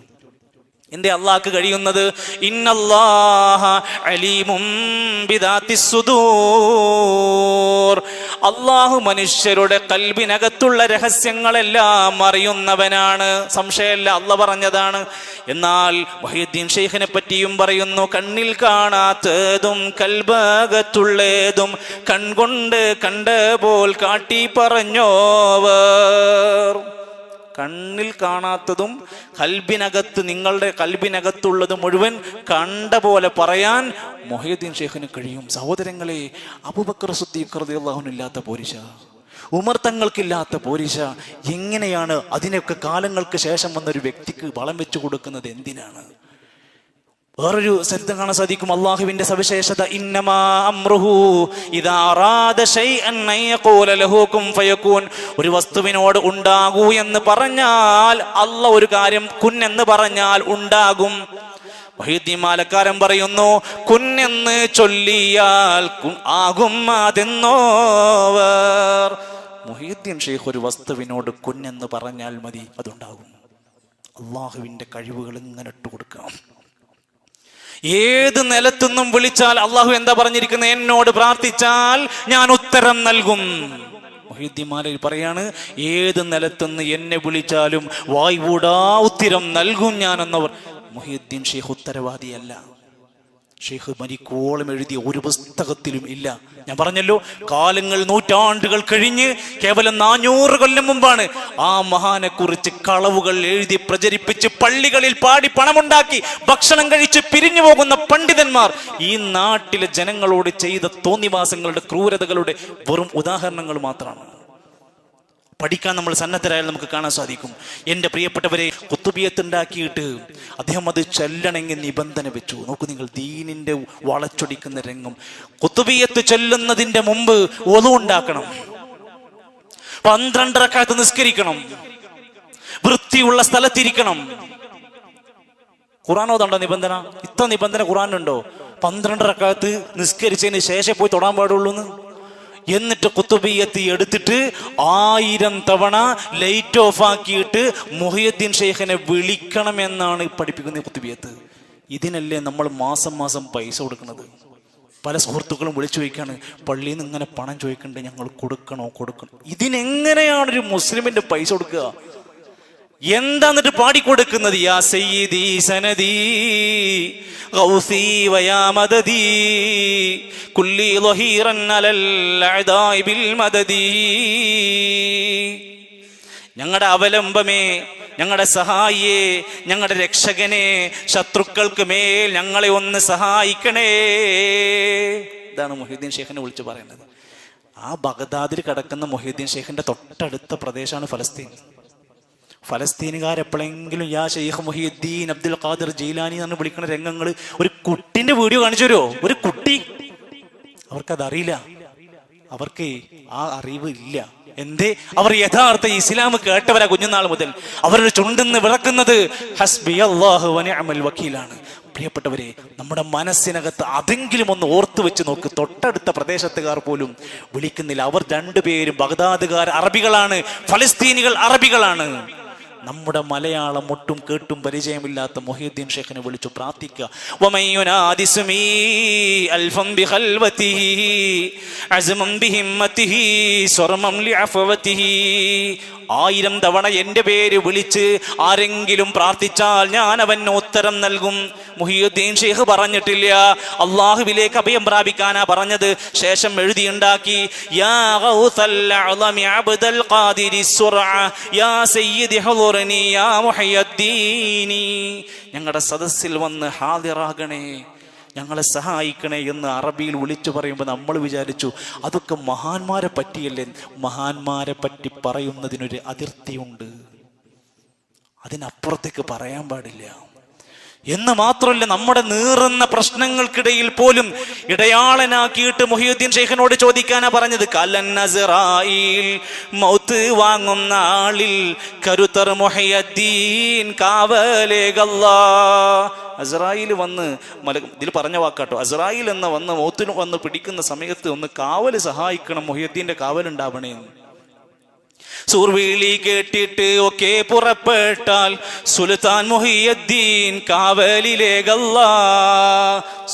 എന്തേ അള്ളാഹ്ക്ക് കഴിയുന്നത്? ഇന്നല്ലാഹ അലീമും ബിദാത്തിസ് സുദൂർ, അള്ളാഹു മനുഷ്യരുടെ കൽബിനകത്തുള്ള രഹസ്യങ്ങളെല്ലാം അറിയുന്നവനാണ്, സംശയമല്ല, അള്ളാഹ് പറഞ്ഞതാണ്. എന്നാൽ മുഹയ്യിദ്ദീൻ ഷെയ്ഖിനെ പറ്റിയും പറയുന്നു, കണ്ണിൽ കാണാത്തതും കൽബകത്തുള്ളതും കൺകൊണ്ട് കണ്ട പോൽ കാട്ടി പറഞ്ഞോവർ. കണ്ണിൽ കാണാത്തതും കൽബിനകത്ത്, നിങ്ങളുടെ കൽബിനകത്തുള്ളത് മുഴുവൻ കണ്ട പോലെ പറയാൻ മുഹയ്യിദ്ദീൻ ഷെയ്ഖിന് കഴിയും. സഹോദരങ്ങളെ, അബൂബക്കർ സിദ്ദീഖ് റളിയല്ലാഹു അൻഹു ഇല്ലാത്ത പോരിശ, ഉമർ തങ്ങൾക്കില്ലാത്ത പോരിശ എങ്ങനെയാണ് അതിനൊക്കെ കാലങ്ങൾക്ക് ശേഷം വന്നൊരു വ്യക്തിക്ക് വളം വെച്ചു കൊടുക്കുന്നത്? എന്തിനാണ്? വേറൊരു ചരിത്രം കാണാൻ സാധിക്കും. അള്ളാഹുവിന്റെ സവിശേഷത, ഇന്നമാ അംറുഹു ഇദാ അറാദ ശൈഅൻ അൻ യഖൂല ലഹു കുൻ ഫയകൂൻ. ഒരു വസ്തുവിനോട് ഉണ്ടാകൂ എന്ന് പറഞ്ഞാൽ, അള്ളാഹ് ഒരു കാര്യം കുൻ എന്ന് പറഞ്ഞാൽ ഉണ്ടാകും. മുഹയ്യിദ്ദീൻ മാലക്കാരൻ പറയുന്നു, കുൻ എന്ന് ചൊല്ലിയാൽ ആകും അതെന്നോവർ. മുഹയ്യിദ്ദീൻ ഷെയ്ഖ് ഒരു വസ്തുവിനോട് കുൻ എന്ന് പറഞ്ഞാൽ മതി, അതുണ്ടാകും. അള്ളാഹുവിന്റെ കഴിവുകൾ ഇങ്ങനെ ഇട്ട് കൊടുക്കാം. ഏത് നിലത്തുനിന്നും വിളിച്ചാൽ അള്ളാഹു എന്താ പറഞ്ഞിരിക്കുന്നത്? എന്നോട് പ്രാർത്ഥിച്ചാൽ ഞാൻ ഉത്തരം നൽകും. മുഹയ്യിദ്ദീൻ മാലയിൽ പറയാണ്, ഏത് നിലത്തുനിന്ന് എന്നെ വിളിച്ചാലും വായ്പൂടാ ഉത്തരം നൽകും ഞാൻ എന്നവർ. മുഹയ്യിദ്ദീൻ ഷെയ്ഖ് ഉത്തരവാദിയല്ല. ഷെയ്ഖ് മരിക്കോളം എഴുതിയ ഒരു പുസ്തകത്തിലും ഇല്ല. ഞാൻ പറഞ്ഞല്ലോ, കാലങ്ങൾ നൂറ്റാണ്ടുകൾ കഴിഞ്ഞ് കേവലം 400 കൊല്ലം മുമ്പാണ് ആ മഹാനെ കുറിച്ച് കളവുകൾ എഴുതി പ്രചരിപ്പിച്ച് പള്ളികളിൽ പാടി പണമുണ്ടാക്കി ഭക്ഷണം കഴിച്ച് പിരിഞ്ഞു പോകുന്ന പണ്ഡിതന്മാർ ഈ നാട്ടിലെ ജനങ്ങളോട് ചെയ്ത തോന്നിവാസങ്ങളുടെ, ക്രൂരതകളുടെ വെറും ഉദാഹരണങ്ങൾ മാത്രമാണ്. പഠിക്കാൻ നമ്മൾ സന്നദ്ധരായാൽ നമുക്ക് കാണാൻ സാധിക്കും. എൻ്റെ പ്രിയപ്പെട്ടവരെ, ഖുത്ബിയത്ത് ഉണ്ടാക്കിയിട്ട് അദ്ദേഹം അത് ചൊല്ലണമെങ്കിൽ നിബന്ധന വെച്ചു. നോക്കൂ നിങ്ങൾ, ദീനിന്റെ വളച്ചൊടിക്കുന്ന രംഗം. ഖുത്ബിയത്ത് ചൊല്ലുന്നതിന്റെ മുമ്പ് ഒളു ഉണ്ടാക്കണം, 12 റക്അത്ത് നിസ്കരിക്കണം, വൃത്തിയുള്ള സ്ഥലത്തിരിക്കണം. ഖുർആൻ ഓതണ്ടോ നിബന്ധന? ഇത്ര നിബന്ധന ഖുർആനുണ്ടോ? 12 റക്അത്ത് നിസ്കരിച്ചതിന് ശേഷം പോയി തൊടാൻ പാടുള്ളൂ. എന്നിട്ട് ഖുത്ബിയത്ത് എടുത്തിട്ട് 1000 തവണ ലൈറ്റ് ഓഫ് ആക്കിയിട്ട് മുഹയ്യിദ്ദീൻ ഷെയ്ഖിനെ വിളിക്കണമെന്നാണ് പഠിപ്പിക്കുന്ന ഖുത്ബിയത്ത്. ഇതിനല്ലേ നമ്മൾ മാസം മാസം പൈസ കൊടുക്കുന്നത്? പല സുഹൃത്തുക്കളും വിളിച്ചു ചോദിക്കാണ്, പള്ളിയിൽ നിന്ന് ഇങ്ങനെ പണം ചോദിക്കണ്ടേ, ഞങ്ങൾ കൊടുക്കണോ? ഇതിനെങ്ങനെയാണ് ഒരു മുസ്ലിമിന്റെ പൈസ കൊടുക്കുക? എന്താന്നിട്ട് പാടിക്കൊടുക്കുന്നത്? യാ സയ്യിദി സനദി ഗൗസി വയാ മദദി കുല്ലി ളഹീറൻ അലൽ അദാഇ ബിൽ മദദി. ഞങ്ങളുടെ അവലംബമേ, ഞങ്ങളുടെ സഹായിയെ, ഞങ്ങളുടെ രക്ഷകനെ, ശത്രുക്കൾക്ക് മേൽ ഞങ്ങളെ ഒന്ന് സഹായിക്കണേ. ഇതാണ് മുഹയ്യിദ്ദീൻ ഷെയ്ഖിനെ വിളിച്ചു പറയുന്നത്. ആ ബഗ്ദാദിൽ കിടക്കുന്ന മുഹയ്യിദ്ദീൻ ഷെയ്ഖിന്റെ തൊട്ടടുത്ത പ്രദേശമാണ് ഫലസ്തീൻ. ഫലസ്തീനുകാരെപ്പോഴെങ്കിലും യാ ഷെയ്ഖ് മുഹയ്യിദ്ദീൻ അബ്ദുൽ ഖാദിർ ജീലാനി എന്ന് വിളിക്കുന്ന രംഗങ്ങൾ ഒരു കുട്ടിന്റെ വീഡിയോ കാണിച്ചു തരുമോ? ഒരു കുട്ടി, അവർക്കതറിയില്ല, അവർക്ക് ആ അറിവ് ഇല്ല. എന്തേ? അവർ യഥാർത്ഥ ഇസ്ലാം കേട്ടവരാ കുഞ്ഞുനാൾ മുതൽ. അവരുടെ ചുണ്ടെന്ന് വിറക്കുന്നത് ഹസ്ബി അല്ലാഹു വ നിഅമൽ വക്കീലാണ്. പ്രിയപ്പെട്ടവരെ, നമ്മുടെ മനസ്സിനകത്ത് അതെങ്കിലും ഒന്ന് ഓർത്തു വെച്ച് നോക്ക്. തൊട്ടടുത്ത പ്രദേശത്തുകാർ പോലും വിളിക്കുന്നില്ല. അവർ രണ്ടുപേരും ബഗ്ദാദുകാർ അറബികളാണ്, ഫലസ്തീനികൾ അറബികളാണ്. നമ്മുടെ മലയാളം ഒട്ടും കേട്ടും പരിചയമില്ലാത്ത മുഹയ്യിദ്ദീൻ ഷെയ്ഖിനെ വിളിച്ചു പ്രാർത്ഥിക്കുക. 1000 തവണ എൻ്റെ പേര് വിളിച്ച് ആരെങ്കിലും പ്രാർത്ഥിച്ചാൽ ഞാൻ അവന് ഉത്തരം നൽകും. മുഹയ്യിദ്ദീൻ ഷെയ്ഖ് പറഞ്ഞിട്ടില്ല, അള്ളാഹുവിലേക്ക് അഭയം പ്രാപിക്കാനാ പറഞ്ഞത്. ശേഷം എഴുതിയുണ്ടാക്കി, യാ ഗൗസൽ അഅ്ളമി അബ്ദൽ ഖാദിരി സുർഅ യാ സയ്യിദി ഹുദുർനി യാ മുഹയ്യിദ്ദീനി. ഞങ്ങളുടെ സദസ്സിൽ വന്ന് ഹാദിറാകണേ, ഞങ്ങളെ സഹായിക്കണേ എന്ന് അറബിയിൽ വിളിച്ചു പറയുമ്പോൾ നമ്മൾ വിചാരിച്ചു അതൊക്കെ മഹാന്മാരെ പറ്റിയല്ലേ. മഹാന്മാരെ പറ്റി പറയുന്നതിനൊരു അതിർത്തിയുണ്ട്, അതിനപ്പുറത്തേക്ക് പറയാൻ പാടില്ല എന്ന് മാത്രമല്ല, നമ്മുടെ നീറുന്ന പ്രശ്നങ്ങൾക്കിടയിൽ പോലും ഇടയാളനാക്കിയിട്ട് മുഹയ്യിദ്ദീൻ ഷെയ്ഖിനോട് ചോദിക്കാനാ പറഞ്ഞത്. കലൻ അസ്റായിൽ മൗത്ത് വാങ്ങുന്ന ആളിൽ കരുത്തർ മുഹയ്യിദ്ദീൻ കാവലേകല്ലാ. അസ്റായിൽ വന്ന് ഇതിൽ പറഞ്ഞ വാക്കാട്ടോ, അസ്റായിൽ എന്ന വന്ന് മൗത്തിന് വന്ന് പിടിക്കുന്ന സമയത്ത് ഒന്ന് കാവല് സഹായിക്കണം, മുഹയ്യിദ്ദീന്റെ കാവലുണ്ടാവണേ. സൂർവിളി കേട്ടിട്ട് ഒക്കെ പുറപ്പെട്ടാൽ സുൽത്താൻ മുഹിയുദ്ദീൻ കാവലിലേകല്ലാ.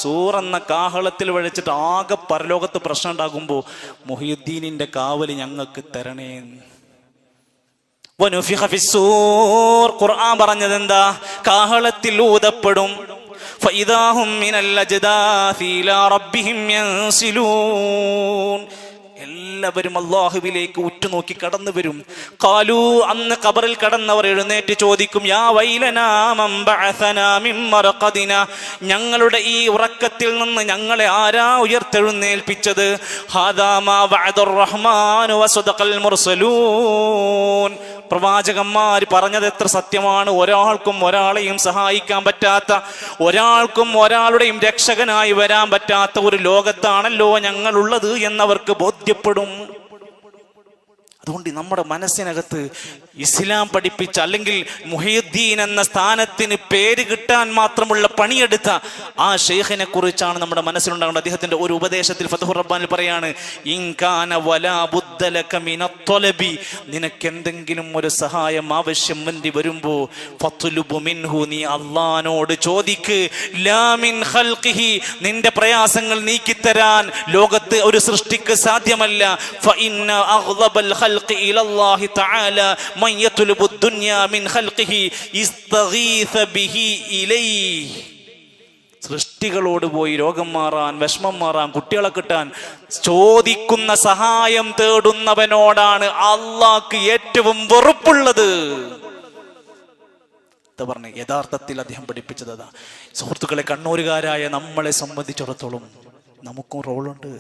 സൂറെന്ന കാഹളത്തിൽ വഴിച്ചിട്ട് ആകെ പരലോകത്ത് പ്രശ്നം ഉണ്ടാകുമ്പോൾ മുഹിയുദ്ദീനിന്റെ കാവല് ഞങ്ങൾക്ക് തരണേ. വനുഫിഖ ഫിസ്സൂർ, ഖുർആൻ പറഞ്ഞത് എന്താ? കാഹളത്തിൽ ഊതപ്പെടും. ഫഇദാഹും മിനൽ അജ്ദാഥി ഇലാ റബ്ബിഹിം യൻസിലൂൻ, എല്ലാവരും അല്ലാഹുവിലേക്ക് ഉറ്റുനോക്കി കടന്നു വരും. ഖാലൂ, അന്ന് ഖബറിൽ കടന്നവർ എഴുന്നേറ്റ് ചോദിക്കും, യാ വൈലനാ മൻ ബഅസനാ മിൻ മർഖദിനാ, ഞങ്ങളുടെ ഈ ഉറക്കത്തിൽ നിന്ന് ഞങ്ങളെ ആരാ ഉയർത്തെഴുന്നേൽപ്പിച്ചത്? ഹാദാ മാ വഅദർ റഹ്മാനു വസദഖൽ മുർസലൂൻ, പ്രവാചകന്മാർ പറഞ്ഞത് എത്ര സത്യമാണ്. ഒരാൾക്കും ഒരാളെയും സഹായിക്കാൻ പറ്റാത്ത, ഒരാൾക്കും ഒരാളുടെയും രക്ഷകനായി വരാൻ പറ്റാത്ത ഒരു ലോകത്താണല്ലോ ഞങ്ങളുള്ളത് എന്നവർക്ക് ബോധ്യപ്പെടും. അതുകൊണ്ട് നമ്മുടെ മനസ്സിനകത്ത് ഇസ്ലാം പഠിപ്പിച്ച, അല്ലെങ്കിൽ മുഹിയുദ്ദീൻ എന്ന സ്ഥാനത്തിന് പേര് കിട്ടാൻ മാത്രമുള്ള പണിയെടുത്ത ആ ഷെയ്ഖിനെ കുറിച്ചാണ് നമ്മുടെ മനസ്സിലുണ്ടാകുന്നത്. അദ്ദേഹത്തിന്റെ ഒരു ഉപദേശത്തിൽ ഫത്ഹുർ റബ്ബാനിൽ പറയാണ്, ഇൻകാന വലാ ബുദ്ദ ലക മിനത് ത്വലബി, നിനക്കെന്തെങ്കിലും ഒരു സഹായം ആവശ്യം വേണ്ടി വരുമ്പോ ഫത്ലുബു മിൻഹു, നീ അല്ലാഹുവോട് ചോദിക്ക്. ലാ മിൻ ഖൽഖിഹി, നിന്റെ പ്രയാസങ്ങൾ നീക്കിത്തരാൻ ലോകത്ത് ഒരു സൃഷ്ടിക്ക് സാധ്യമല്ല. ഫഇന്ന അഗ്ളബൽ ഖൽഖി ഇലല്ലാഹി തആല മൻ യത്ലുബു ദുനിയ മിൻ ഖൽഖിഹി ഇസ്തഗീസ ബിഹി ഇലൈഹി, സൃഷ്ടികളോട് പോയി രോഗം മാറാൻ, വിഷമം മാറാൻ, കുട്ടികളെ കിട്ടാൻ ചോദിക്കുന്ന, സഹായം തേടുന്നവനോടാണ് അള്ളാഹ്ക്ക് ഏറ്റവും വെറുപ്പുള്ളത്. പറഞ്ഞ യഥാർത്ഥത്തിൽ അദ്ദേഹം പഠിപ്പിച്ചത് അതാ. സുഹൃത്തുക്കളെ, കണ്ണൂരുകാരായ നമ്മളെ സംബന്ധിച്ചിടത്തോളം നമുക്കും റോളുണ്ട്.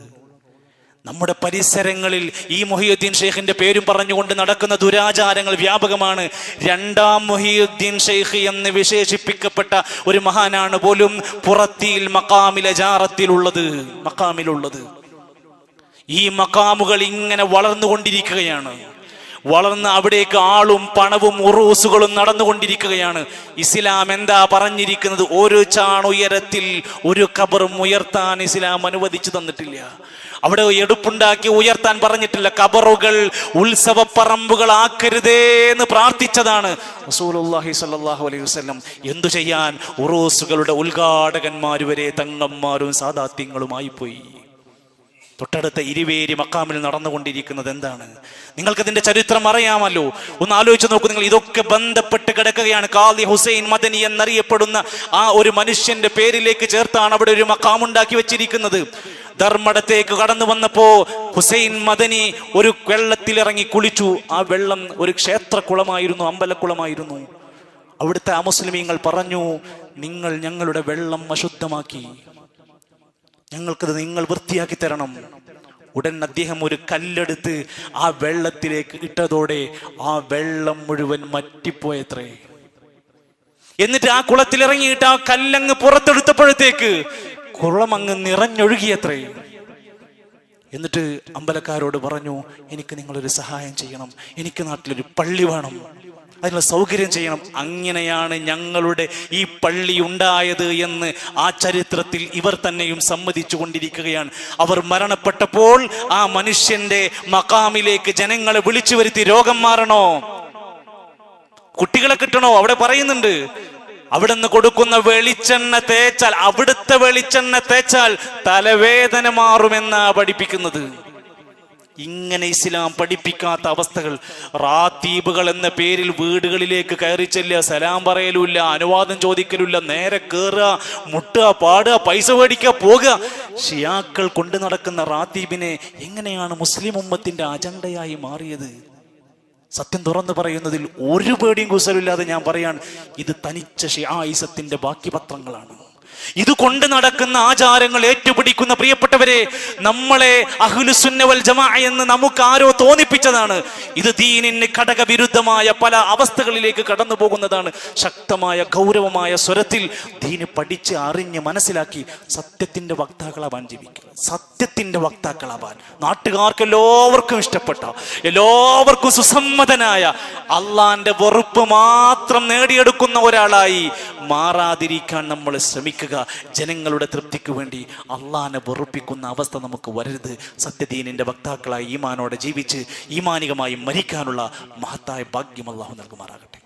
നമ്മുടെ പരിസരങ്ങളിൽ ഈ മുഹിയുദ്ദീൻ ഷെയ്ഖിന്റെ പേരും പറഞ്ഞുകൊണ്ട് നടക്കുന്ന ദുരാചാരങ്ങൾ വ്യാപകമാണ്. രണ്ടാം മുഹിയുദ്ദീൻ ഷെയ്ഖ് എന്ന് വിശേഷിപ്പിക്കപ്പെട്ട ഒരു മഹാനാണ് പോലും പുറത്തിയിൽ മക്കാമിലുള്ളത്. ഈ മക്കാമുകൾ ഇങ്ങനെ വളർന്നുകൊണ്ടിരിക്കുകയാണ്. വളർന്ന് അവിടേക്ക് ആളും പണവും ഉറൂസുകളും നടന്നുകൊണ്ടിരിക്കുകയാണ്. ഇസ്ലാം എന്താ പറഞ്ഞിരിക്കുന്നത്? ഒരു ചാണുയരത്തിൽ ഒരു ഖബറും ഉയർത്താൻ ഇസ്ലാം അനുവദിച്ചു തന്നിട്ടില്ല. അവിടെ എടുപ്പുണ്ടാക്കി ഉയർത്താൻ പറഞ്ഞിട്ടില്ല. ഖബറുകൾ ഉത്സവപ്പറമ്പുകളാക്കരുതേ എന്ന് പ്രാർത്ഥിച്ചതാണ് റസൂലുള്ളാഹി സ്വല്ലല്ലാഹു അലൈഹി വസല്ലം. എന്തു ചെയ്യാൻ? ഉറൂസുകളുടെ ഉദ്ഘാടകന്മാർ വരെ തങ്ങന്മാരും സാദാത്യങ്ങളുമായി പോയി. തൊട്ടടുത്ത ഇരുവേരി മക്കാമിൽ നടന്നുകൊണ്ടിരിക്കുന്നത് എന്താണ്? നിങ്ങൾക്കതിന്റെ ചരിത്രം അറിയാമല്ലോ. ഒന്ന് ആലോചിച്ച് നോക്കൂ നിങ്ങൾ. ഇതൊക്കെ ബന്ധപ്പെട്ട് കിടക്കുകയാണ്. ഖാദി ഹുസൈൻ മദനി എന്നറിയപ്പെടുന്ന ആ ഒരു മനുഷ്യന്റെ പേരിലേക്ക് ചേർത്താണ് അവിടെ ഒരു മക്കാമുണ്ടാക്കി വെച്ചിരിക്കുന്നത്. ധർമ്മടത്തേക്ക് കടന്നു വന്നപ്പോ ഹുസൈൻ മദനി ഒരു വെള്ളത്തിലിറങ്ങി കുളിച്ചു. ആ വെള്ളം ഒരു ക്ഷേത്രക്കുളമായിരുന്നു, അമ്പലക്കുളമായിരുന്നു. അവിടുത്തെ അമുസ്ലിമീങ്ങൾ പറഞ്ഞു, നിങ്ങൾ ഞങ്ങളുടെ വെള്ളം അശുദ്ധമാക്കി, ഞങ്ങൾക്കത് നിങ്ങൾ വൃത്തിയാക്കി തരണം. ഉടൻ അദ്ദേഹം ഒരു കല്ലെടുത്ത് ആ വെള്ളത്തിലേക്ക് ഇട്ടതോടെ ആ വെള്ളം മുഴുവൻ മറ്റിപ്പോയത്രേ. എന്നിട്ട് ആ കുളത്തിലിറങ്ങിയിട്ട് ആ കല്ലങ്ങ് പുറത്തെടുത്തപ്പോഴത്തേക്ക് കുളം അങ്ങ് നിറഞ്ഞൊഴുകിയത്രേ. എന്നിട്ട് അമ്പലക്കാരോട് പറഞ്ഞു, എനിക്ക് നിങ്ങളൊരു സഹായം ചെയ്യണം, എനിക്ക് നാട്ടിലൊരു പള്ളി വേണം, അതിനുള്ള സൗകര്യം ചെയ്യണം. അങ്ങനെയാണ് ഞങ്ങളുടെ ഈ പള്ളി ഉണ്ടായത് എന്ന് ആ ചരിത്രത്തിൽ ഇവർ തന്നെയും സമ്മതിച്ചു കൊണ്ടിരിക്കുകയാണ്. അവർ മരണപ്പെട്ടപ്പോൾ ആ മനുഷ്യന്റെ മഖാമിലേക്ക് ജനങ്ങളെ വിളിച്ചു വരുത്തി, രോഗം മാറണോ, കുട്ടികളെ കിട്ടണോ, അവിടെ പറയുന്നുണ്ട്. അവിടുന്ന് കൊടുക്കുന്ന വെളിച്ചെണ്ണ തേച്ചാൽ, അവിടുത്തെ വെളിച്ചെണ്ണ തേച്ചാൽ തലവേദന മാറുമെന്നാ പഠിപ്പിക്കുന്നത്. ഇങ്ങനെ ഇസ്ലാം പഠിപ്പിക്കാത്ത അവസ്ഥകൾ. റാത്തീബുകൾ എന്ന പേരിൽ വീടുകളിലേക്ക് കയറി ചെല്ലുക, സലാം പറയലുമില്ല, അനുവാദം ചോദിക്കലുമില്ല, നേരെ കയറുക, മുട്ടുക, പാടുക, പൈസ മേടിക്കുക, പോകുക. ഷിയാക്കൾ കൊണ്ടു നടക്കുന്ന റാത്തീബിനെ എങ്ങനെയാണ് മുസ്ലിം ഉമ്മത്തിന്റെ അജണ്ടയായി മാറിയത്? സത്യം തുറന്നു പറയുന്നതിൽ ഒരു പേടിയും കുസലില്ലാതെ ഞാൻ പറയാണ്, ഇത് തനിച്ച ഷിയായിസത്തിന്റെ ബാക്കി പത്രങ്ങളാണ്. ഇത് കൊണ്ട് നടക്കുന്ന ആചാരങ്ങൾ ഏറ്റുപിടിക്കുന്ന പ്രിയപ്പെട്ടവരെ, നമ്മളെ അഹ്ലുസുന്ന വൽ ജമാഅ എന്ന് നമുക്ക് ആരോ തോന്നിപ്പിച്ചതാണ്. ഇത് ദീനിന് ഘടകവിരുദ്ധമായ പല അവസ്ഥകളിലേക്ക് കടന്നു പോകുന്നതാണ്. ശക്തമായ ഗൗരവമായ സ്വരത്തിൽ ദീന് പഠിച്ച് അറിഞ്ഞ് മനസ്സിലാക്കി സത്യത്തിന്റെ വക്താക്കളാവാൻ ജീവിക്കുക. സത്യത്തിന്റെ വക്താക്കളാവാൻ, നാട്ടുകാർക്ക് എല്ലാവർക്കും ഇഷ്ടപ്പെട്ട, എല്ലാവർക്കും സുസമ്മതനായ, അള്ളാന്റെ വെറുപ്പ് മാത്രം നേടിയെടുക്കുന്ന ഒരാളായി മാറാതിരിക്കാൻ നമ്മൾ ശ്രമിക്കുക. ശ്രമിക്കുക. ജനങ്ങളുടെ തൃപ്തിക്ക് വേണ്ടി അള്ളാഹിനെ വെറുപ്പിക്കുന്ന അവസ്ഥ നമുക്ക് വരരുത്. സത്യദീനിൻ്റെ വക്താക്കളായി ഈമാനോടെ ജീവിച്ച് ഈമാനികമായി മരിക്കാനുള്ള മഹത്തായ ഭാഗ്യം അള്ളാഹു നൽകുമാറാകട്ടെ.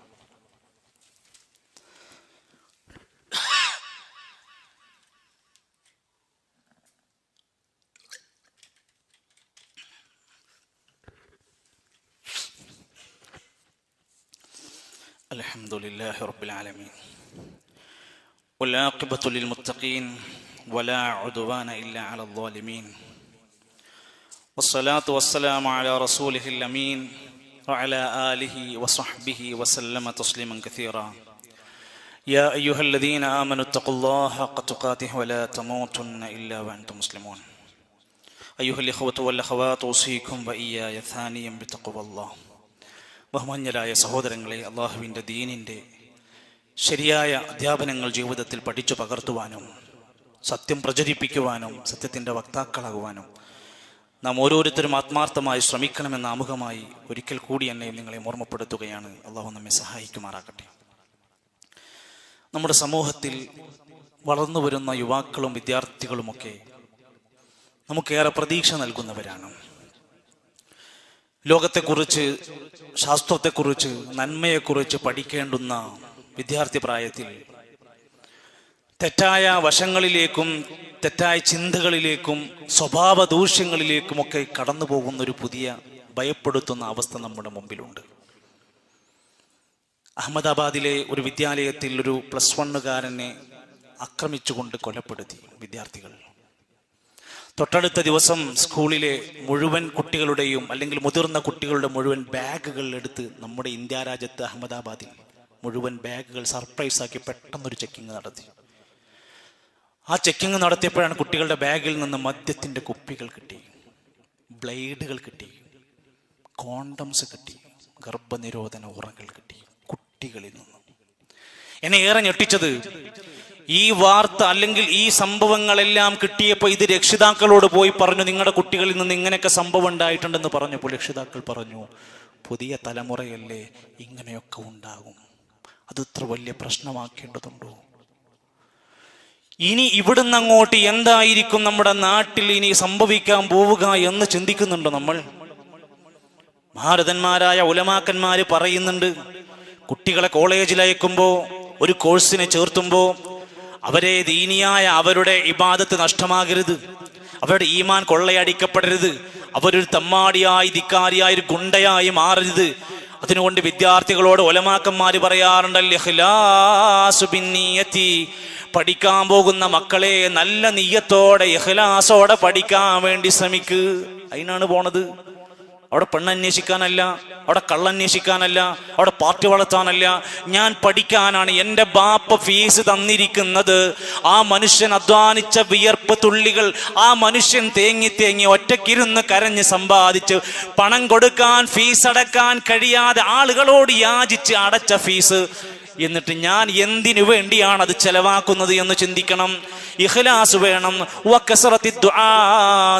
അൽഹംദുലില്ലാഹി റബ്ബിൽ ആലമീൻ വൽആഖിബത്തു ലിൽമുത്തഖീൻ വലാ ഉദ്വാന ഇല്ലാ അലൽ ളാലിമീൻ വസ്സലാത്തു വസ്സലാമു അലാ റസൂലിഹിൽ അമീൻ വഅലാ ആലിഹി വസഹ്ബിഹി വസല്ലമ തസ്ലീമൻ കസീറാ. യാ അയ്യുഹല്ലദീന ആമനു തഖുല്ലാഹ ഹഖ്ക തുഖാതിഹി വലാ തമൂതുന്ന ഇല്ലാ വഅൻതും മുസ്ലിമൂൻ. അയ്യുഹൽ ഇഖ്വതു വൽ അഖവാതു ഉസീകും വഇയ്യായ സാനിയം ബിതഖ്വല്ലാഹ്. ബഹുമാന്യരായ സഹോദരങ്ങളെ, അള്ളാഹുവിൻ്റെ ദീനിൻ്റെ ശരിയായ അധ്യാപനങ്ങൾ ജീവിതത്തിൽ പഠിച്ചു പകർത്തുവാനും സത്യം പ്രചരിപ്പിക്കുവാനും സത്യത്തിൻ്റെ വക്താക്കളാകുവാനും നാം ഓരോരുത്തരും ആത്മാർത്ഥമായി ശ്രമിക്കണമെന്ന ആമുഖമായി ഒരിക്കൽ കൂടി എന്നെ നിങ്ങളെ ഓർമ്മപ്പെടുത്തുകയാണ്. അള്ളാഹു നമ്മെ സഹായിക്കുമാറാകട്ടെ. നമ്മുടെ സമൂഹത്തിൽ വളർന്നു വരുന്ന യുവാക്കളും വിദ്യാർത്ഥികളുമൊക്കെ നമുക്കേറെ പ്രതീക്ഷ നൽകുന്നവരാണ്. ലോകത്തെക്കുറിച്ച്, ശാസ്ത്രത്തെക്കുറിച്ച്, നന്മയെക്കുറിച്ച് പഠിക്കേണ്ടുന്ന വിദ്യാർത്ഥി പ്രായത്തിൽ തെറ്റായ വശങ്ങളിലേക്കും തെറ്റായ ചിന്തകളിലേക്കും സ്വഭാവ ദൂഷ്യങ്ങളിലേക്കുമൊക്കെ കടന്നു പോകുന്ന ഒരു പുതിയ ഭയപ്പെടുത്തുന്ന അവസ്ഥ നമ്മുടെ മുമ്പിലുണ്ട്. അഹമ്മദാബാദിലെ ഒരു വിദ്യാലയത്തിൽ ഒരു +1 ആക്രമിച്ചുകൊണ്ട് കൊലപ്പെടുത്തി വിദ്യാർത്ഥികൾ. തൊട്ടടുത്ത ദിവസം സ്കൂളിലെ മുഴുവൻ കുട്ടികളുടെയും അല്ലെങ്കിൽ മുതിർന്ന കുട്ടികളുടെ മുഴുവൻ ബാഗുകൾ എടുത്ത് നമ്മുടെ ഇന്ത്യ രാജ്യത്ത് അഹമ്മദാബാദിൽ മുഴുവൻ ബാഗുകൾ സർപ്രൈസാക്കി പെട്ടെന്നൊരു ചെക്കിങ് നടത്തി. ആ ചെക്കിങ് നടത്തിയപ്പോഴാണ് കുട്ടികളുടെ ബാഗിൽ നിന്ന് മദ്യത്തിൻ്റെ കുപ്പികൾ കിട്ടി, ബ്ലേഡുകൾ കിട്ടി, കോണ്ടംസ് കിട്ടി, ഗർഭനിരോധന ഉറകൾ കിട്ടി കുട്ടികളിൽ നിന്ന്. എന്നെ ഏറെ ഞെട്ടിച്ചത് ഈ വാർത്ത അല്ലെങ്കിൽ ഈ സംഭവങ്ങളെല്ലാം കിട്ടിയപ്പോൾ ഇത് രക്ഷിതാക്കളോട് പോയി പറഞ്ഞു, നിങ്ങളുടെ കുട്ടികളിൽ നിന്ന് ഇങ്ങനെയൊക്കെ സംഭവം ഉണ്ടായിട്ടുണ്ടെന്ന് പറഞ്ഞപ്പോൾ രക്ഷിതാക്കൾ പറഞ്ഞു, പുതിയ തലമുറയല്ലേ, ഇങ്ങനെയൊക്കെ ഉണ്ടാകും, അതിത്ര വലിയ പ്രശ്നമാക്കേണ്ടതുണ്ടോ? ഇനി ഇവിടുന്ന് അങ്ങോട്ട് എന്തായിരിക്കും നമ്മുടെ നാട്ടിൽ ഇനി സംഭവിക്കാൻ പോവുക എന്ന് ചിന്തിക്കുന്നുണ്ടോ നമ്മൾ? ഭാരതന്മാരായ ഉലമാക്കന്മാര് പറയുന്നുണ്ട്, കുട്ടികളെ കോളേജിൽ അയക്കുമ്പോൾ, ഒരു കോഴ്സിനെ ചേർത്തുമ്പോൾ അവരെ ദീനിയായ അവരുടെ ഇബാദത്ത് നഷ്ടമാകരുത്, അവരുടെ ഈമാൻ കൊള്ളയടിക്കപ്പെടരുത്, അവരൊരു തമ്മാടിയായി ധിക്കാരിയായി ഒരു ഗുണ്ടയായി മാറരുത്. അതിനുകൊണ്ട് വിദ്യാർത്ഥികളോട് ഉലമാക്കന്മാര് പറയാറുണ്ടല്ലോ, ഇഖ്ലാസു ബിന്നിയത്തി, പഠിക്കാൻ പോകുന്ന മക്കളെ നല്ല നിയ്യത്തോടെ ഇഖ്ലാസോടെ പഠിക്കാൻ വേണ്ടി ശ്രമിക്ക്. അതിനാണ് പോണത്. അവിടെ പെണ്ണന്വേഷിക്കാനല്ല, അവിടെ കള്ളന്വേഷിക്കാനല്ല, അവിടെ പാർട്ടി വളർത്താനല്ല. ഞാൻ പഠിക്കാനാണ്. എൻ്റെ ബാപ്പ ഫീസ് തന്നിരിക്കുന്നത്. ആ മനുഷ്യൻ അധ്വാനിച്ച വിയർപ്പ് തുള്ളികൾ, ആ മനുഷ്യൻ തേങ്ങി ഒറ്റയ്ക്കിരുന്ന് കരഞ്ഞ് സമ്പാദിച്ച് പണം കൊടുക്കാൻ, ഫീസ് അടക്കാൻ കഴിയാതെ ആളുകളോട് യാചിച്ച് അടച്ച ഫീസ്, എന്നിട്ട് ഞാൻ എന്തിനു വേണ്ടിയാണ് അത് ചെലവാക്കുന്നത് എന്ന് ചിന്തിക്കണം. ഇഖ്ലാസ് വേണം. വകസറത്തി ദുആ,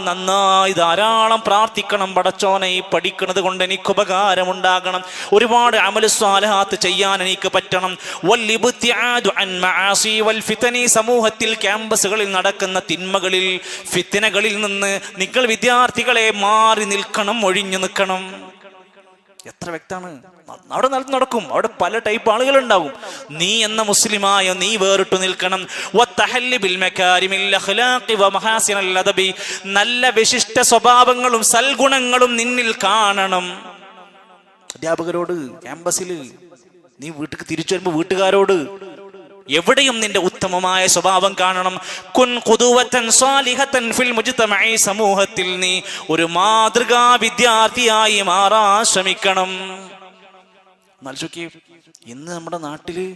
നന്നായി ധാരാളം പ്രാർത്ഥിക്കണം. പടച്ചോനെ, ഈ പഠിക്കുന്നത് കൊണ്ട് എനിക്ക് ഉപകാരമുണ്ടാകണം, ഒരുപാട് അമൽ സ്വാലിഹാത്ത് ചെയ്യാൻ എനിക്ക് പറ്റണം. വൽഇബ്തിആദു അൻ മആസി വൽ ഫിതനി, സമൂഹത്തിൽ ക്യാമ്പസുകളിൽ നടക്കുന്ന തിന്മകളിൽ, ഫിത്നകളിൽ നിന്ന് നിങ്ങൾ വിദ്യാർത്ഥികളെ മാറി നിൽക്കണം, ഒഴിഞ്ഞു നിൽക്കണം. എത്ര വ്യക്തമാണ്. അവിടെ നടക്കും, അവിടെ പല ടൈപ്പ് ആളുകൾ ഉണ്ടാവും. നീ എന്ന മുസ്ലിമായ നീ വേറിട്ടു നിൽക്കണം. നല്ല വിശിഷ്ട സ്വഭാവങ്ങളും സൽഗുണങ്ങളും നിന്നിൽ കാണണം. അധ്യാപകരോട്, ക്യാമ്പസിൽ, നീ വീട്ടിൽ തിരിച്ചു വരുമ്പോൾ വീട്ടുകാരോട്, എവിടെയും നിന്റെ ഉത്തമമായ സ്വഭാവം കാണണം. കുൻ ഖുദുവതൻ സാലിഹതൻ ഫിൽ മുജ്തമഇ, സമൂഹത്തിൽ നീ ഒരു മാതൃകാ വിദ്യാർത്ഥിയായി മാറാൻ ശ്രമിക്കണം. ഇന്ന് നമ്മുടെ നാട്ടില്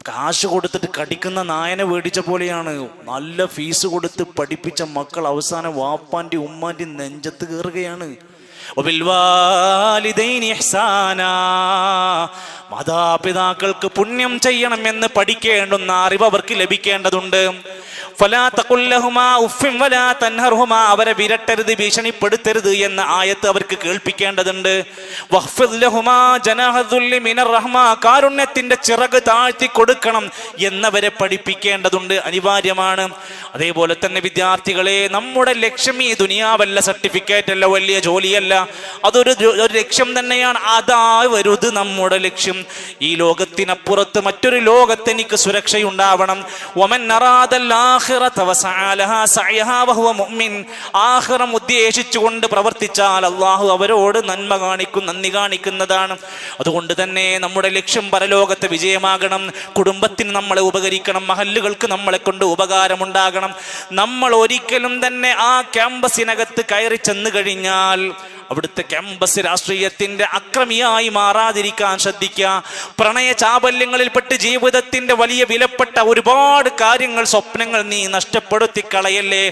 കാശ് കൊടുത്തിട്ട് കടിക്കുന്ന നായനെ മേടിച്ച പോലെയാണ്. നല്ല ഫീസ് കൊടുത്ത് പഠിപ്പിച്ച മക്കൾ അവസാനം വാപ്പാന്റെ ഉമ്മാന്റെ നെഞ്ചത്ത് കയറുകയാണ്. മാതാപിതാക്കൾക്ക് പുണ്യം ചെയ്യണം എന്ന് പഠിക്കേണ്ടുന്ന അറിവ് അവർക്ക് ലഭിക്കേണ്ടതുണ്ട്. ഫലാ തഖുൽ ലഹുമാ ഉഫ്ഫിൻ വലാ തൻഹർഹുമാ, അവരെ വിരട്ടരുത്, ഭീഷണിപ്പെടുത്തരുത് എന്ന ആയത്ത് അവർക്ക് കേൾപ്പിക്കേണ്ടതുണ്ട്. വഖ്ഫിദ് ലഹുമാ ജനാഹ ദുല്ലി മിനർ റഹ്മ, കാരുണ്യത്തിന്റെ ചിറക് താഴ്ത്തി കൊടുക്കണം എന്നവരെ പഠിപ്പിക്കേണ്ടതുണ്ട്, അനിവാര്യമാണ്. അതേപോലെ തന്നെ വിദ്യാർത്ഥികളെ, നമ്മുടെ ലക്ഷ്യം ഈ ദുനിയാവല്ല, സർട്ടിഫിക്കറ്റ് അല്ല, വലിയ ജോലിയല്ല, അതൊരു ലക്ഷ്യം തന്നെയാണ്. അതാവരുത് നമ്മുടെ ലക്ഷ്യം. ഈ ലോകത്തിനപ്പുറത്ത് മറ്റൊരു ലോകത്ത് എനിക്ക് സുരക്ഷയുണ്ടാവണം. വമൻ അറാദൽ ആഖിറത വസഅ ലഹാ സഅയഹാ വഹുവ മുഅ്മിൻ, ആഖിറം ഉദ്ദേശിച്ചുകൊണ്ട് പ്രവർത്തിച്ചാൽ അല്ലാഹു അവരോട് നന്ദി കാണിക്കുന്നതാണ്. അതുകൊണ്ട് തന്നെ നമ്മുടെ ലക്ഷ്യം പരലോകത്തെ വിജയമാകണം. കുടുംബത്തിന് നമ്മളെ ഉപകരിക്കണം, മഹല്ലുകൾക്ക് നമ്മളെ കൊണ്ട് ഉപകാരമുണ്ടാകണം. നമ്മൾ ഒരിക്കലും തന്നെ ആ ക്യാമ്പസിനകത്ത് കയറി ചെന്ന് കഴിഞ്ഞാൽ അവിടുത്തെ ക്യാമ്പസ് രാഷ്ട്രീയത്തിന്റെ അക്രമിയായി മാറാതിരിക്കാൻ ശ്രദ്ധിക്കുക. പ്രണയ ചാബല്യങ്ങളിൽപ്പെട്ട് ജീവിതത്തിന്റെ വലിയ വിലപ്പെട്ട ഒരുപാട് കാര്യങ്ങൾ, സ്വപ്നങ്ങൾ നീ നഷ്ടപ്പെടുത്തി കളയല്ലേ.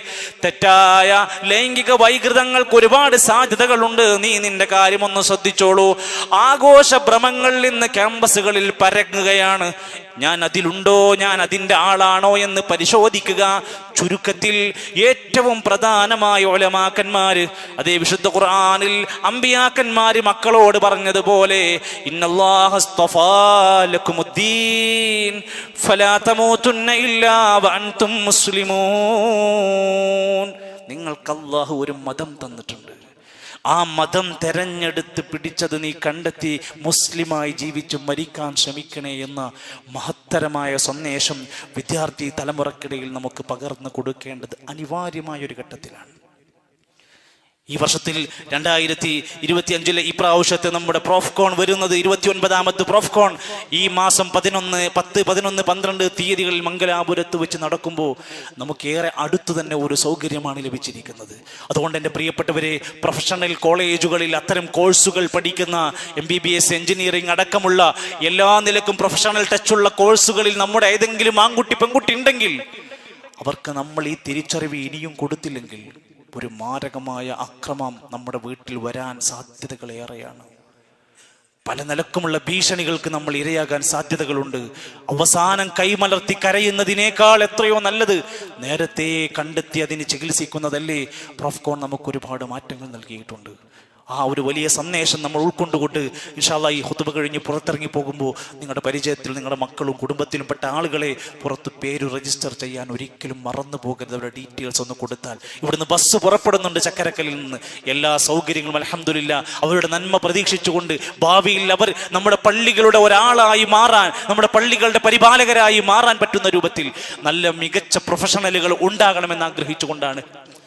തെറ്റായ ലൈംഗിക വൈകൃതങ്ങൾക്ക് ഒരുപാട് സാധ്യതകളുണ്ട്. നീ നിന്റെ കാര്യമൊന്ന് ശ്രദ്ധിച്ചോളൂ. ആഘോഷ ഭ്രമങ്ങളിൽ നിന്ന് ക്യാമ്പസുകളിൽ പരങ്ങുകയാണ്. ഞാൻ അതിലുണ്ടോ, ഞാൻ അതിൻ്റെ ആളാണോ എന്ന് പരിശോധിക്കുക. ചുരുക്കത്തിൽ ഏറ്റവും പ്രധാനമായ ഉലമാക്കന്മാര്, അതേ വിശുദ്ധ ഖുർആനിൽ അമ്പിയാക്കന്മാര് മക്കളോട് പറഞ്ഞതുപോലെ, ഇന്നല്ലാഹ അസ്തഫാ ലക്കുമുദ്ദീൻ ഫലാ തമൂതുന്ന ഇല്ലാ വഅൻതും മുസ്ലിമൂൻ. നിങ്ങൾക്ക് അല്ലാഹു ഒരു മതം തന്നിട്ടുണ്ട്. ആ മതം തെരഞ്ഞെടുത്ത് പിടിച്ചത് നീ കണ്ടെത്തി മുസ്ലിമായി ജീവിച്ചു മരിക്കാൻ ശ്രമിക്കണേ എന്ന മഹത്തരമായ സന്ദേശം വിദ്യാർത്ഥി തലമുറക്കിടയിൽ നമുക്ക് പകർന്നു കൊടുക്കേണ്ടത് അനിവാര്യമായ ഒരു ഘട്ടത്തിലാണ്. ഈ വർഷത്തിൽ 2025 ഈ പ്രാവശ്യത്തെ നമ്മുടെ പ്രോഫ്കോൺ വരുന്നത് 29ാമത്തെ പ്രോഫ്കോൺ ഈ മാസം 11, 10, 11, 12 തീയതികളിൽ മംഗലാപുരത്ത് വെച്ച് നടക്കുമ്പോൾ നമുക്കേറെ അടുത്തു തന്നെ ഒരു സൗകര്യമാണ് ലഭിച്ചിരിക്കുന്നത്. അതുകൊണ്ട് എൻ്റെ പ്രിയപ്പെട്ടവരെ, പ്രൊഫഷണൽ കോളേജുകളിൽ അത്തരം കോഴ്സുകൾ പഠിക്കുന്ന MBBS, എഞ്ചിനീയറിംഗ് അടക്കമുള്ള എല്ലാ നിലക്കും പ്രൊഫഷണൽ ടച്ചുള്ള കോഴ്സുകളിൽ നമ്മുടെ ഏതെങ്കിലും ആൺകുട്ടി പെൺകുട്ടി ഉണ്ടെങ്കിൽ അവർക്ക് നമ്മൾ ഈ തിരിച്ചറിവ് ഇനിയും കൊടുത്തില്ലെങ്കിൽ ഒരു മാരകമായ അക്രമം നമ്മുടെ വീട്ടിൽ വരാൻ സാധ്യതകളേറെയാണ്. പല നിലക്കുമുള്ള ഭീഷണികൾക്ക് നമ്മൾ ഇരയാകാൻ സാധ്യതകളുണ്ട്. അവസാനം കൈമലർത്തി കരയുന്നതിനേക്കാൾ എത്രയോ നല്ലത് നേരത്തെ കണ്ടെത്തി അതിന് ചികിത്സിക്കുന്നതല്ലേ. പ്രോഫ്കോൺ നമുക്കൊരുപാട് മാറ്റങ്ങൾ നൽകിയിട്ടുണ്ട്. ആ ഒരു വലിയ സന്ദേശം നമ്മൾ ഉൾക്കൊണ്ടുകൊണ്ട് ഇൻഷാ അല്ലാഹ് ഈ ഖുതുബ കഴിഞ്ഞ് പുറത്തിറങ്ങി പോകുമ്പോൾ നിങ്ങളുടെ പരിചയത്തിൽ നിങ്ങളുടെ മക്കളും കുടുംബത്തിലും പെട്ട ആളുകളെ പുറത്ത് പേര് രജിസ്റ്റർ ചെയ്യാൻ ഒരിക്കലും മറന്നു പോകരുത്. അവരുടെ ഡീറ്റെയിൽസ് ഒന്ന് കൊടുത്താൽ, ഇവിടുന്ന് ബസ് പുറപ്പെടുന്നുണ്ട് ചക്കരക്കലിൽ നിന്ന്, എല്ലാ സൗകര്യങ്ങളും അൽഹംദുലില്ലാഹ് അവരുടെ നന്മ പ്രതീക്ഷിച്ചുകൊണ്ട് ഭാവിയിൽ അവർ നമ്മുടെ പള്ളികളുടെ ഒരാളായി മാറാൻ, നമ്മുടെ പള്ളികളുടെ പരിപാലകരായി മാറാൻ പറ്റുന്ന രൂപത്തിൽ നല്ല മികച്ച പ്രൊഫഷണലുകൾ ഉണ്ടാകണമെന്ന് ആഗ്രഹിച്ചുകൊണ്ടാണ്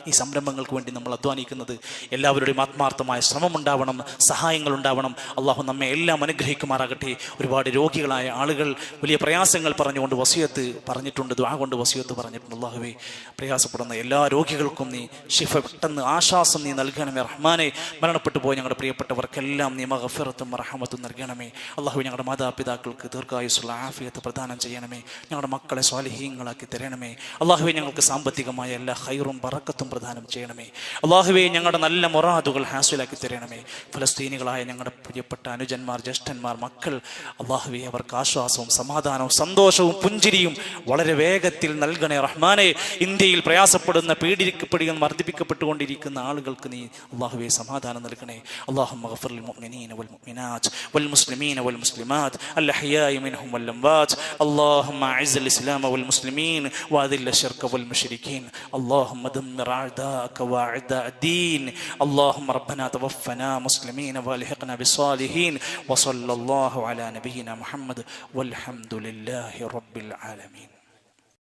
ഈ സംരംഭങ്ങൾക്ക് വേണ്ടി നമ്മൾ അധ്വാനിക്കുന്നത്. എല്ലാവരുടെയും ആത്മാർത്ഥമായ ശ്രമമുണ്ടാവണം, സഹായങ്ങൾ ഉണ്ടാവണം. അള്ളാഹു നമ്മെ എല്ലാം അനുഗ്രഹിക്കുമാറാകട്ടെ. ഒരുപാട് രോഗികളായ ആളുകൾ വലിയ പ്രയാസങ്ങൾ പറഞ്ഞുകൊണ്ട് വസിയത്ത് പറഞ്ഞിട്ടുണ്ട്, ദുആ കൊണ്ട് വസിയത്ത് പറഞ്ഞിട്ടുണ്ട്. അള്ളാഹുവേ, പ്രയാസപ്പെടുന്ന എല്ലാ രോഗികൾക്കും നീ ശിഫ, പെട്ടെന്ന് ആശ്വാസം നീ നൽകണമേ റഹ്മാനെ. മരണപ്പെട്ടു പോയ ഞങ്ങളുടെ പ്രിയപ്പെട്ടവർക്കെല്ലാം നീ മഗ്ഫിറത്തും റഹ്മത്തും നൽകണമേ. അള്ളാഹു, ഞങ്ങളുടെ മാതാപിതാക്കൾക്ക് ദീർഘായുസ്സുള്ള ആഫിയത്ത് പ്രദാനം ചെയ്യണമേ. ഞങ്ങളുടെ മക്കളെ സ്വാലിഹീങ്ങളാക്കി തരണമേ. അള്ളാഹുവേ, ഞങ്ങൾക്ക് സാമ്പത്തികമായ എല്ലാ ഖൈറും ബറക്കത്തും പ്രദാനം ചെയ്യണമേ. അല്ലാഹുവേ, ഞങ്ങളുടെ നല്ല മുറാദുകൾ ഹാസിലാക്കി തരണമേ. ഫലസ്തീനികളായ ഞങ്ങളുടെ പ്രിയപ്പെട്ട അനുജന്മാർ, ജ്യേഷ്ഠന്മാർ, മക്കൾ, അല്ലാഹുവേ, അവർക്ക് ആശ്വാസവും സമാധാനവും സന്തോഷവും പുഞ്ചിരിയും വളരെ വേഗത്തിൽ നൽകണേ റഹ്മാനെ. ഇന്ത്യയിൽ പ്രയാസപ്പെടുന്ന, പീഡിപ്പിക്കപ്പെടുകയും വർദ്ധിപ്പിക്കപ്പെട്ടുകൊണ്ടിരിക്കുന്ന ആളുകൾക്ക് നീ അല്ലാഹുവേ സമാധാനം നൽകണേ. അല്ലാഹുമ്മ ഗഫിർ ലിൽ മുഅ്മിനീന വൽ മുഅ്മിനാത്ത് വൽ മുസ്ലിമീന വൽ മുസ്ലിമാത്ത് അൽ അഹ്യാഇ മിൻഹും വൽ അംവാത്ത്. അല്ലാഹുമ്മ അഇസ്ൽ ഇസ്ലാമ വൽ മുസ്ലിമീൻ വഅദിൽ ശിർക വൽ മുശ്രിക്കീൻ. അല്ലാഹുമ്മ ദമ്മിർ أعداءك وأعداء الدين. اللهم ربنا توفنا مسلمين والحقنا بالصالحين. وصلى الله على نبينا محمد والحمد لله رب العالمين.